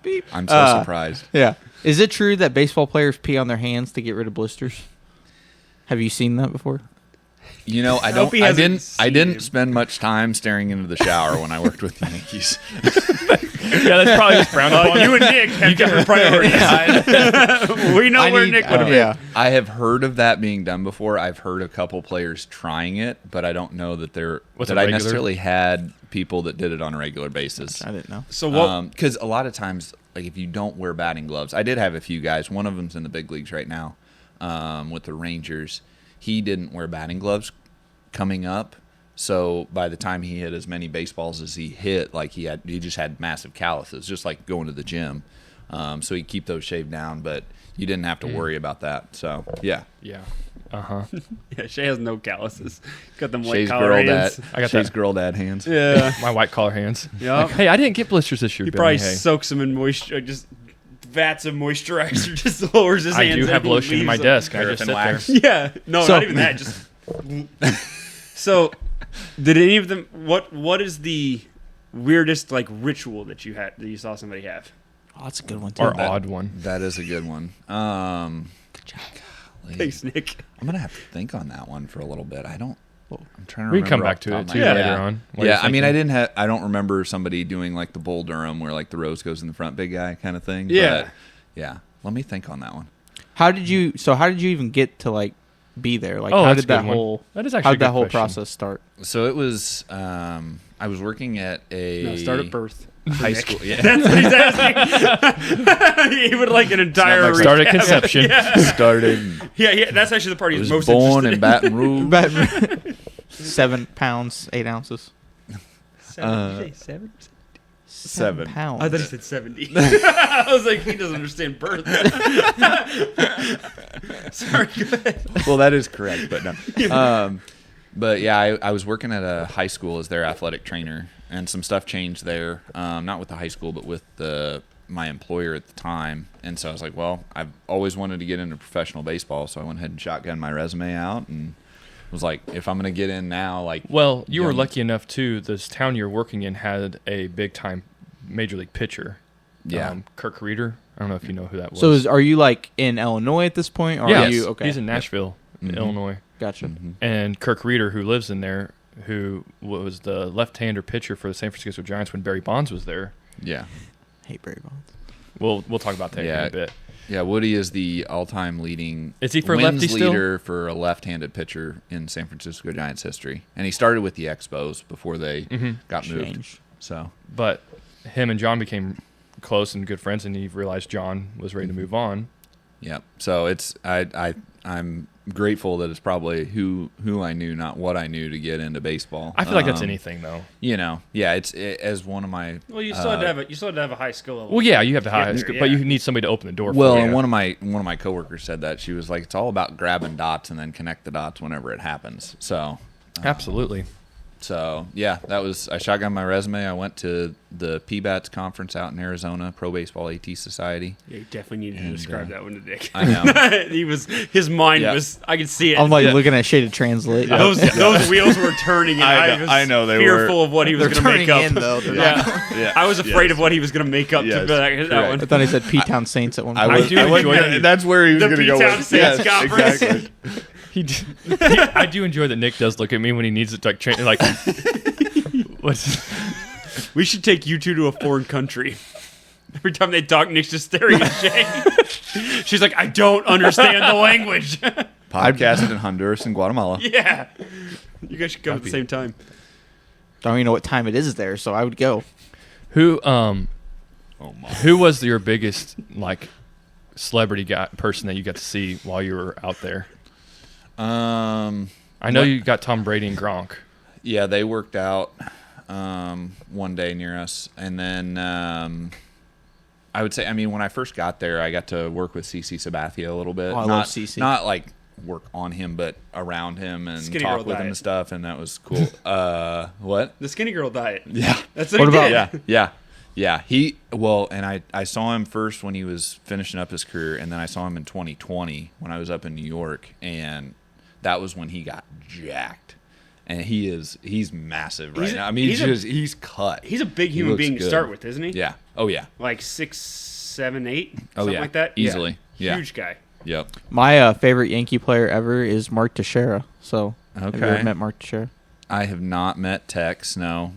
Beep. I'm so surprised. Yeah. Is it true that baseball players pee on their hands to get rid of blisters? Have you seen that before? You know, I hope he hasn't seen didn't him. spend much time staring into the shower when I worked with the Yankees. Yeah, that's probably just frowned upon. You and Nick have different priorities. We know where Nick would have been. Yeah. I have heard of that being done before. I've heard a couple players trying it, but I don't know that What's that a I regular? necessarily had people that did it on a regular basis. I didn't know. So what? Because a lot of times, like if you don't wear batting gloves, I did have a few guys. One of them's in the big leagues right now with the Rangers. He didn't wear batting gloves coming up, so by the time he hit as many baseballs as he hit, like he just had massive calluses, just like going to the gym. So he'd keep those shaved down, but you didn't have to worry about that. So yeah, Yeah. Uh-huh. Yeah, Shay has no calluses. Got them white Shay's collar girl dad. hands. I got Shay's that. girl dad hands. Yeah. My white collar hands. Yup. Like, hey, I didn't get blisters this year, He Billy. probably Hey. soaks them in moisture, just vats of moisturizer, just lowers his I hands. do and have he lotion in my leaves desk. I just Paraffin sit there. wax. them. Yeah, no, So- not even that. Just so. Did any of them? What is the weirdest like ritual that you saw somebody have? Oh, that's a good one too. Or odd one. That is a good one. Good job. golly. Thanks, Nick. I'm gonna have to think on that one for a little bit. I'm trying to. We can come remember back off to the it top of too my head. later on. while Yeah, you're I mean, thinking. I don't remember somebody doing like the Bull Durham where like the rose goes in the front, big guy kind of thing. Yeah. But, yeah. Let me think on that one. How did you even get to like be there? Like Oh, how that's did a that good one. whole That is actually how a did good that whole question. process start? So it was. I was working at a No, start at birth. high Nick. school. Yeah. That's what he's asking. He would like an entire like Start at recap. conception. Yeah. Started. Yeah, that's actually the part he's Was most born interested in Baton Rouge. But 7 pounds 8 ounces. 7? 7. pounds. I thought he said 70. I was like, he doesn't understand birth. Sorry, go ahead. Well, that is correct, but no. But yeah, I was working at a high school as their athletic trainer, and some stuff changed there. Not with the high school, but with my employer at the time. And so I was like, well, I've always wanted to get into professional baseball, so I went ahead and shotgunned my resume out and was like, if I'm going to get in now, like, Well, you were young- lucky enough too. This town you're working in had a big time major league pitcher. Yeah. Kirk Reeder. I don't know if you know who that was. So are you like in Illinois at this point, or yeah, are you okay? he's in Nashville, Mhm. Illinois. Gotcha. Mhm. And Kirk Reeder, who lives in there, who was the left-hander pitcher for the San Francisco Giants when Barry Bonds was there. Yeah. Hate Barry Bonds. We'll talk about that in a bit. Yeah, Woody is the all-time leading Is he for wins lefty still? leader for a left-handed pitcher in San Francisco Giants history. And he started with the Expos before they got moved. Changed. So, But him and John became close and good friends, and he realized John was ready to move on. yeah. So it's I'm grateful that it's probably who I knew, not what I knew, to get into baseball. I feel like that's anything, though. Yeah, as one of my Well, you still had to have a high skill level. Well, yeah, you have the high, Yeah. but you need somebody to open the door well, for you. and one of my coworkers said that she was like, it's all about grabbing dots and then connect the dots whenever it happens. So Absolutely. yeah, I shotgunned my resume. I went to the PBATS conference out in Arizona, Pro Baseball AT Society. Yeah, you definitely needed to describe that one to Dick. I know. His mind Yeah. was, I could see it. I'm like looking at Shaded Translate. Those wheels were turning, and I know they fearful of what he was They're going to make turning up. in, though. They're Yeah. Yeah. I was afraid of what he was going to make up Yes, to that correct. I thought he said P-Town Saints at one point. I do enjoy that. That's where he was The going to go. P-Town with. Saints Yes, conference. exactly. I do enjoy that Nick does look at me when he needs it to like what's We should take you two to a foreign country. Every time they talk, Nick's just staring at Shay. She's like, I don't understand the language. Podcast in Honduras and Guatemala. Yeah. You guys should come at the same time. Don't even know what time it is there, so I would go. who Oh my. who was your biggest like celebrity person that you got to see while you were out there? I know you got Tom Brady and Gronk. Yeah, they worked out one day near us, and then I would say, when I first got there, I got to work with CC Sabathia a little bit. Oh, I love CC. Not like work on him, but around him and Skinny talk girl with him diet. and stuff, and that was cool. What? The skinny girl diet. Yeah. That's what, What he about- did. Yeah. And I saw him first when he was finishing up his career, and then I saw him in 2020 when I was up in New York, and that was when he got jacked. And he's massive right now. He's cut. He's a big He human looks being to good. start with, isn't he? Yeah. Oh yeah. Like 6, 7, 8, Oh something yeah. like that. Easily. Yeah. Huge guy. Yep. My favorite Yankee player ever is Mark Teixeira. So, have you Okay. ever met Mark Teixeira? I have not met Tex. No.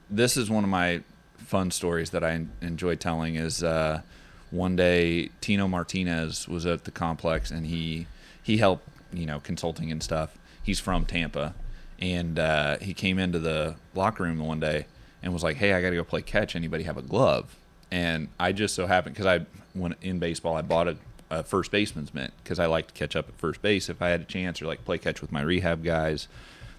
This is one of my fun stories that I enjoy telling. Is one day Tino Martinez was at the complex, and he helped consulting and stuff. He's from Tampa, and he came into the locker room one day and was like, "Hey, I got to go play catch. Anybody have a glove?" And I just so happened, because when in baseball I bought a first baseman's mitt because I like to catch up at first base if I had a chance, or like play catch with my rehab guys.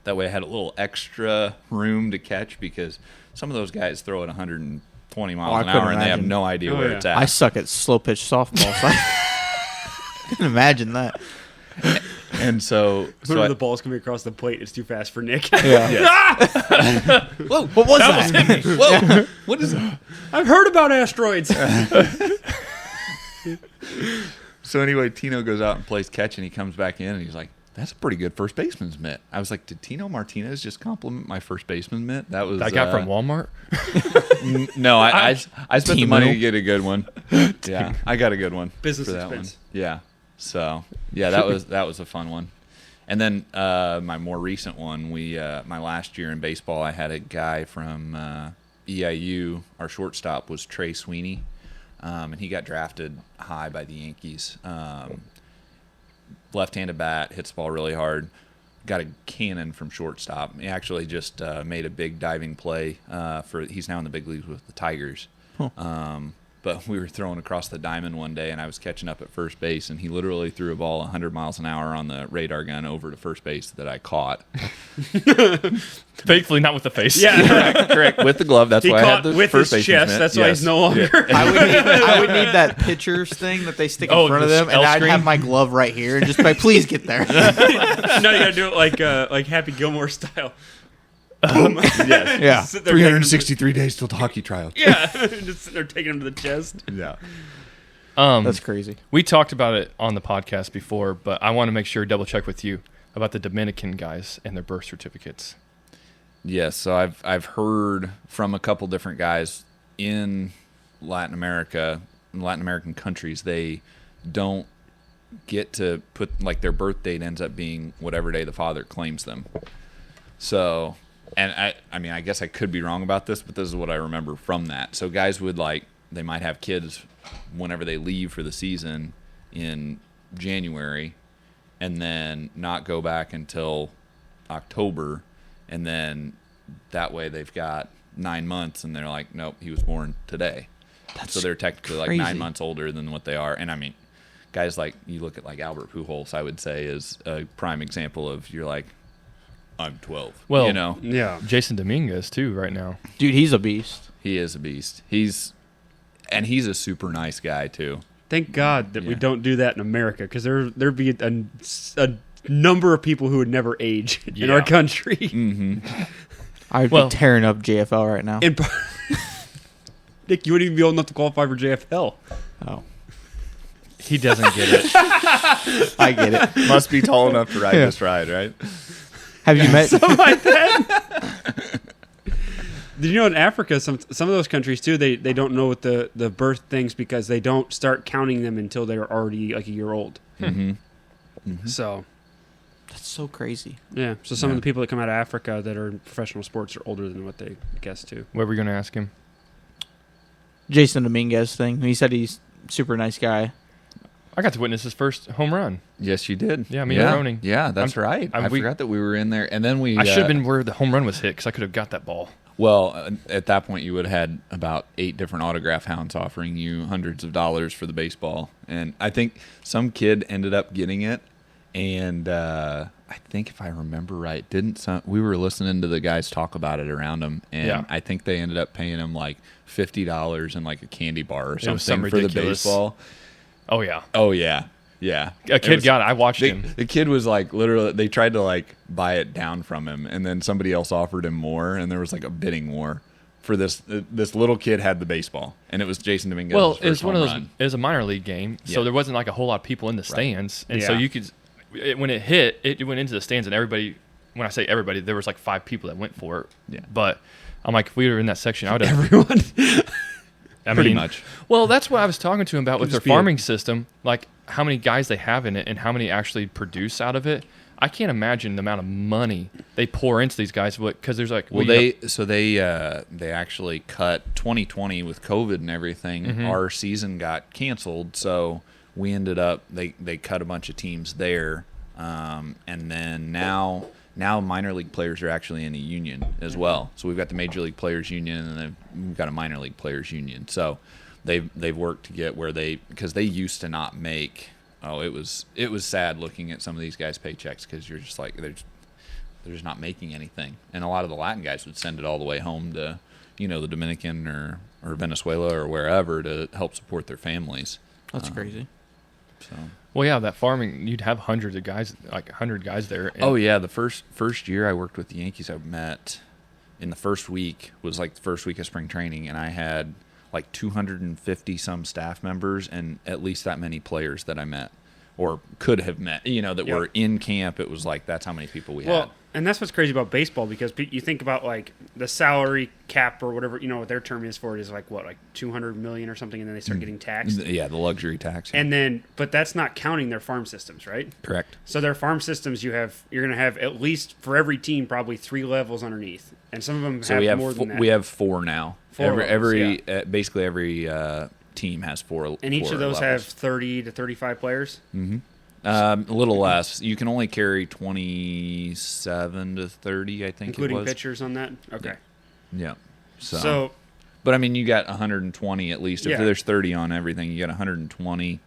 That way I had a little extra room to catch, because some of those guys throw at 120 miles I an couldn't hour and they have imagine. no idea Oh, where yeah. it's at. I suck at slow pitch softball, so I can imagine that. And so Whenever I- the ball's coming across the plate, it's too fast for Nick. Yeah. whoa, What was that? whoa, what is it? I've heard about asteroids. So anyway, Tino goes out and plays catch, and he comes back in, and he's like, "That's a pretty good first baseman's mitt." I was like, "Did Tino Martinez just compliment my first baseman mitt?" That was I got from Walmart. No, I spent the Timo. money to get a good one. Yeah, I got a good one. Business for that expense. one. Yeah. So yeah, that was a fun one. And then my more recent one, my last year in baseball, I had a guy from EIU. Our shortstop was Trey Sweeney, and he got drafted high by the Yankees. Left-handed bat, hits the ball really hard. Got a cannon from shortstop. He actually just made a big diving play he's now in the big leagues with the Tigers. But we were throwing across the diamond one day, and I was catching up at first base, and he literally threw a ball 100 miles an hour on the radar gun over to first base that I caught. Thankfully, not with the face. Yeah. Correct. With the glove. That's He why I had caught the with first his baseman's chest. mitt. That's why Yes. he's no longer. I would need that pitcher's thing that they stick in Oh, front of the them, and L I'd screen? have my glove right here and just be like, please get there. No, you gotta do it like Happy Gilmore style. Yes. Yeah. Just sit there taking him to 363 days till the hockey tryouts. the- Yeah, just sitting there taking him to the chest. Yeah. That's crazy. We talked about it on the podcast before, but I want to make sure double check with you about the Dominican guys and their birth certificates. Yes, so I've heard from a couple different guys in Latin American countries, they don't get to put, like, their birth date ends up being whatever day the father claims them. So, and I mean, I guess I could be wrong about this, but this is what I remember from that. So guys would they might have kids whenever they leave for the season in January, and then not go back until October, and then that way they've got 9 months, and they're like, nope, he was born today. So they're technically crazy. 9 months older than what they are. And I mean, guys you look at Albert Pujols, I would say is a prime example of you're like, I'm 12. Well, Yeah. Jason Dominguez too right now. Dude, he's a beast. He is a beast. He's a super nice guy too. Thank God that we Yeah. don't do that in America, because there'd be a number of people who would never age in Yeah. our country. Mm-hmm. I'd Well- be tearing up JFL right now. And Nick, you wouldn't even be old enough to qualify for JFL. Oh, He doesn't get it. I get it. Must be tall enough to ride this ride, right? Have you met? Something like that. Did you know in Africa, some of those countries too, they don't know what the birth things, because they don't start counting them until they're already like a year old. Mm-hmm. So That's so crazy. yeah, so some of Yeah. the people that come out of Africa that are in professional sports are older than what they guess too. What were we going to ask him? Jason Dominguez thing. He said he's super nice guy. I got to witness his first home run. Yes, you did. Yeah, me and Roning. Yeah, that's right. I we- forgot that we were in there, and then we. I should have been where the home run was hit because I could have got that ball. Well, at that point, you would have had about 8 different autograph hounds offering you hundreds of dollars for the baseball, and I think some kid ended up getting it, and I think if I remember right, we were listening to the guys talk about it around him, and Yeah. I think they ended up paying him like $50 and like a candy bar or was something some for the ridiculous- baseball. Oh, yeah. Oh yeah, yeah. A kid got it. I watched The, him. the kid was like literally. They tried to like buy it down from him, and then somebody else offered him more, and there was like a bidding war for this. This little kid had the baseball, and it was Jason Dominguez. Well, it was one of those. It was a minor league game, so Yeah. there wasn't like a whole lot of people in the stands, and so Yeah. you could. When it hit, it went into the stands, and everybody. When I say everybody, there was like 5 people that went for it. Yeah. But I'm like, if we were in that section, I would have. Everyone. I Pretty mean, much. Well, that's what I was talking to him about with their just be a- farming system, like how many guys they have in it and how many actually produce out of it. I can't imagine the amount of money they pour into these guys because there's like Well, you they actually cut 2020 with COVID and everything. Mm-hmm. Our season got canceled, so we ended up they cut a bunch of teams there, and then now minor league players are actually in a union as well. So we've got the Major League Players Union, and then we've got a minor league players union. So they've worked to get where because they used to not make. Oh, it was sad looking at some of these guys' paychecks because you're just like they're just not making anything. And a lot of the Latin guys would send it all the way home to, the Dominican or Venezuela or wherever to help support their families. That's crazy. So. well, yeah, that farming you'd have hundreds of guys, like 100 guys there. And Oh yeah, the first year I worked with the Yankees, I met in the first week was like the first week of spring training, and I had like 250 some staff members and at least that many players that I met or could have met. That Yep. were in camp. It was like that's how many people we had. Well, and that's what's crazy about baseball, because you think about like the salary cap or whatever, what their term is for it is like what, like 200 million or something, and then they start getting taxed. Yeah, the luxury tax. Yeah. And then, but that's not counting their farm systems, right? Correct. So their farm systems, you're going to have at least for every team probably 3 levels underneath, and some of them So have we have more than that. we have 4 now. 4 levels, Basically every team has 4. and each 4 of those have levels. 30 to 35 players. A little less. You can only carry 27 to 30, I think, Including it was. pitchers on that? Okay. Yeah. So, But I mean, you got 120 at least. If Yeah. there's 30 on everything, you got 120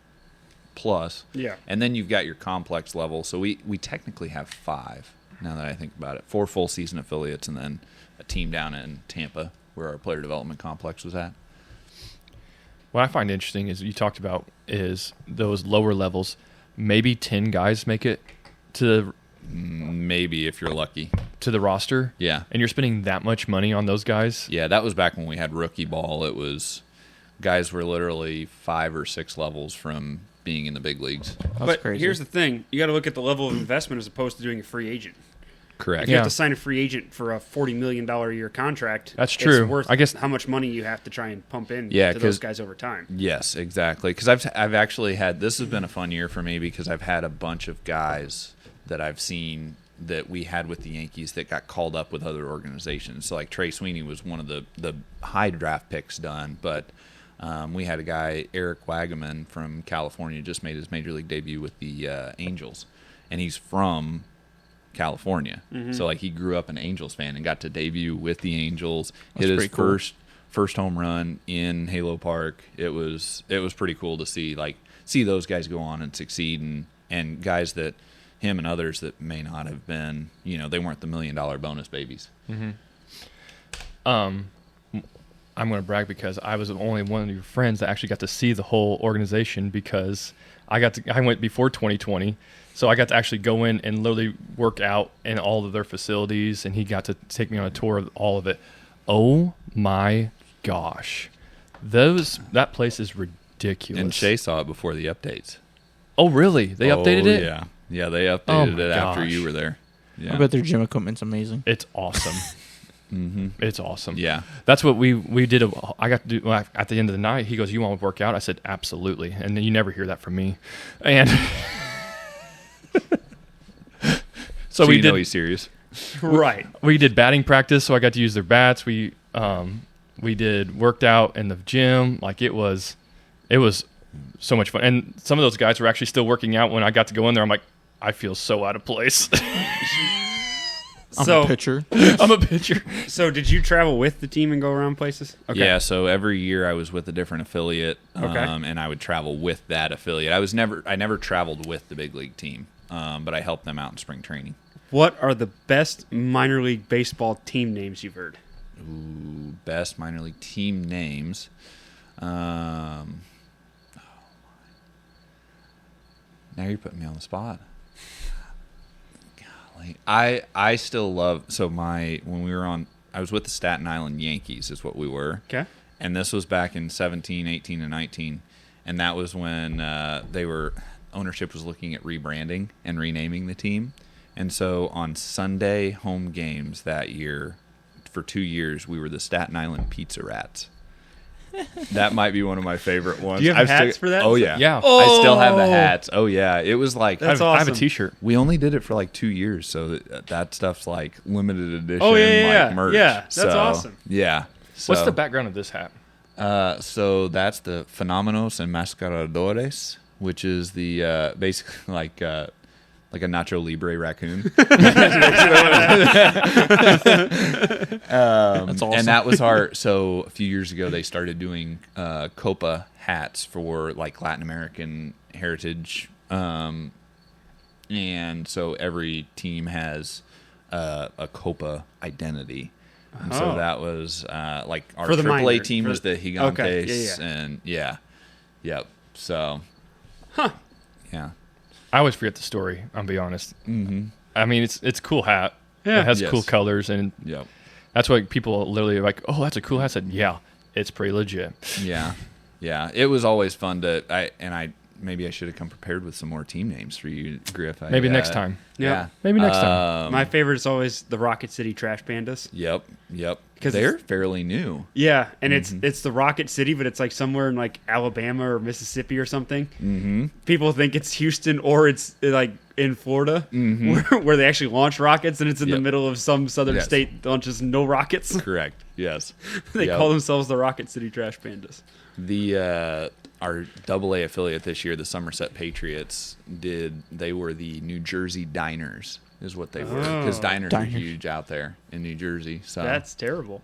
plus. yeah. And then you've got your complex level. So we technically have 5 now that I think about it. 4 full season affiliates and then a team down in Tampa where our player development complex was at. what I find interesting is you talked about is those lower levels. Maybe 10 guys make it to Maybe if you're lucky. the roster. Yeah. And you're spending that much money on those guys. Yeah, that was back when we had rookie ball. It was guys were literally 5 or 6 levels from being in the big leagues. That's But crazy. here's the thing. You got to look at the level of investment as opposed to doing a free agent. Correct. If you Yeah. have to sign a free agent for a $40 million a year contract, That's it's true. worth I guess- how much money you have to try and pump in Yeah, to those 'cause- guys over time. Yes, exactly. Because I've actually had this has been a fun year for me because I've had a bunch of guys that I've seen that we had with the Yankees that got called up with other organizations. So like Trey Sweeney was one of the high draft picks done, but we had a guy, Eric Wagaman from California, just made his major league debut with the Angels, and he's from California. So like he grew up an Angels fan and got to debut with the Angels. That's hit his pretty cool. first home run in Halo Park. It was pretty cool to see those guys go on and succeed, and guys that him and others that may not have been, they weren't the $1 million bonus babies. I'm going to brag because I was the only one of your friends that actually got to see the whole organization, because I went before 2020, so I got to actually go in and literally work out in all of their facilities, and he got to take me on a tour of all of it. Oh my gosh, that place is ridiculous. And Shay saw it before the updates. Oh really? They updated it? Yeah, they updated Oh my it after gosh. you were there. Yeah. I bet their gym equipment's amazing. It's awesome. It's awesome. Yeah. That's what we did. I got to do at the end of the night. He goes, "You want to work out?" I said, "Absolutely." And then you never hear that from me. And so we you know did. he's serious. Right. We did batting practice, so I got to use their bats. We worked out in the gym. Like it was so much fun. And some of those guys were actually still working out when I got to go in there. I'm like, I feel so out of place. I'm So a pitcher. I'm a pitcher. So did you travel with the team and go around places? Okay. Yeah, so every year I was with a different affiliate, Okay. and I would travel with that affiliate. I never traveled with the big league team, but I helped them out in spring training. What are the best minor league baseball team names you've heard? Ooh, best minor league team names. Now you're putting me on the spot. Golly. I still love, I was with the Staten Island Yankees is what we were. Okay. And this was back in 17, 18, and 19. And that was when ownership was looking at rebranding and renaming the team. And so on Sunday home games that year, for 2 years, we were the Staten Island Pizza Rats. That might be one of my favorite ones. Do you have hats for that? Oh, yeah. Yeah. I still have the hats. Oh, yeah. It was like, That's I have a awesome. T-shirt. we only did it for like 2 years, so that stuff's like limited edition, Oh, yeah. merch. Yeah, that's So, awesome. Yeah. So, What's the background of this hat? So that's the Fenómenos Enmascaradores, which is the basically like a Nacho Libre raccoon. That's awesome. And that was so a few years ago they started doing Copa hats for like Latin American heritage. And so every team has a Copa identity. And so Oh. that was like our For the AAA minor- team for was the- the Gigantes. Okay, yeah. And yep. So, yeah. I always forget the story. I'll be honest. Mm-hmm. I mean, it's a cool hat. Yeah. It has Yes. cool colors, and Yep. that's why people literally are like, "Oh, that's a cool hat." I said, "Yeah, it's pretty legit." Yeah. Yeah. It was always fun maybe I should have come prepared with some more team names for you, Griff. Maybe next time. Yeah. Maybe next time. My favorite is always the Rocket City Trash Pandas. Yep. 'Cause They're fairly new. Yeah, and it's the Rocket City, but it's like somewhere in like Alabama or Mississippi or something. Mm-hmm. People think it's Houston or it's like in Florida, where they actually launch rockets, and it's in the Yep. middle of some southern Yes. state that launches no rockets. Correct. Yes. They Yep. call themselves the Rocket City Trash Pandas. The our AA affiliate this year, the Somerset Patriots, they were the New Jersey Diners, is what they were, because diners are Diners. huge out there in New Jersey. So That's terrible.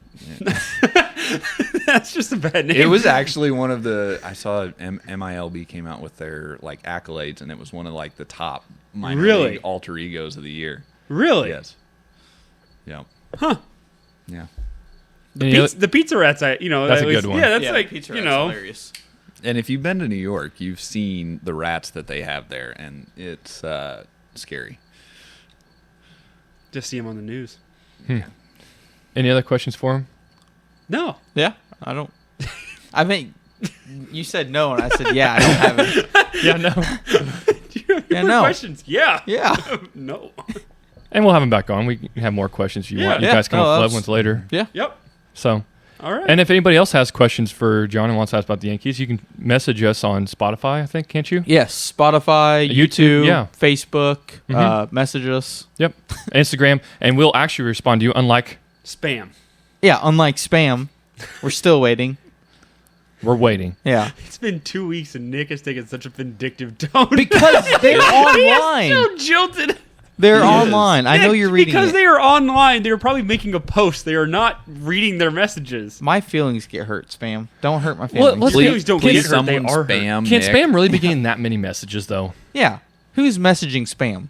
That's just a bad name. it was actually one of I saw MILB came out with their like accolades, and it was one of like the top minor Really? league alter egos of the year. really. Yes. Yeah. Huh. Yeah. The Pizza Rats. That's a at least- good one. Yeah, that's Yeah, like pizza you Rat's know. hilarious. And if you've been to New York, you've seen the rats that they have there, and it's scary. Just see them on the news. Any other questions for him? No. Yeah, I don't. I mean, you said no, and I said yeah. I don't have it. Yeah, no. Do you have any Yeah, more no. questions? Yeah. Yeah, No. And we'll have him back on. We can have more questions if you Yeah. want. You Yeah. guys come Oh, up with that's- other ones later. yeah. Yep. So, All right. And if anybody else has questions for John and wants to ask about the Yankees, you can message us on Spotify, I think, can't you? Yes, Spotify, YouTube, yeah. Facebook, message us. Yep. Instagram. And we'll actually respond to you, unlike Spam. Yeah, unlike spam, we're still waiting. we're waiting. Yeah. It's been 2 weeks and Nick has taken such a vindictive tone. Because they're online. so jilted. They're online. I know Nick, you're reading because it. they are online. They are probably making a post. They are not reading their messages. My feelings get hurt, spam. Don't hurt my feelings. let's- Your feelings don't Please get hurt. They someone are hurt. spam Can't Nick. spam really be getting that many messages, though? Yeah. Who's messaging spam?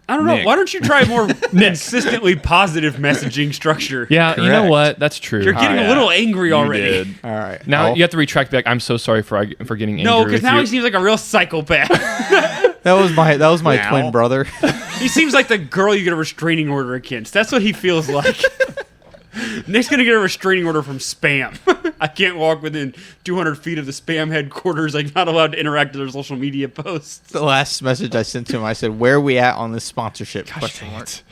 I don't know. Nick. Why don't you try a more consistently positive messaging structure? Yeah, you know Correct. what? That's true. You're getting a little angry You already. did. All right. Now you have to retract back. I'm so sorry for getting angry No, because with now you. he seems like a real psychopath. That was my Now. twin brother. He seems like the girl you get a restraining order against. That's what he feels like. Nick's gonna get a restraining order from spam. I can't walk within 200 feet of the spam headquarters. I'm not allowed to interact with their social media posts. The last message I sent to him, I said, "Where are we at on this sponsorship?" Question dang mark. it.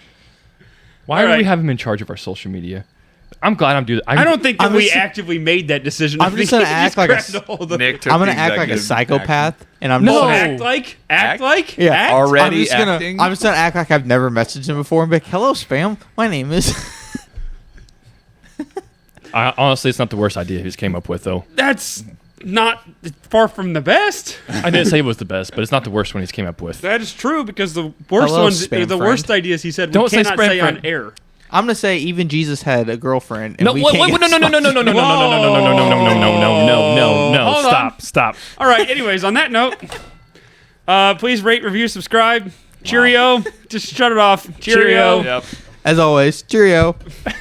Why All do we right. have him in charge of our social media? I'm glad I'm doing that. I don't think that I'm we just- actively made that decision. I'm I just think gonna he act like a grabbed hold of- Nick took I'm the gonna act like a executive psychopath, action. and I'm No. just act like, Yeah. act. Already I'm just gonna, acting. I'm just gonna act like I've never messaged him before and be like, "Hello, spam. My name is." Honestly, it's not the worst idea he just came up with, though. That's not far from the best. I didn't say it was the best, but it's not the worst one he's came up with. That is true because the worst Hello, ones, spam the friend. worst ideas he said, Don't we say cannot spam say on friend. air. I'm gonna say even Jesus had a girlfriend. And No, we wait, can't wait, get no, no, no, no, no, no, no, no, no, no, no, no, no, no, no, no, no, no, Hold stop, stop. All right. Anyways, on that note, please rate, review, subscribe. Cheerio. Just shut it off. Cheerio. Yep. As always, cheerio.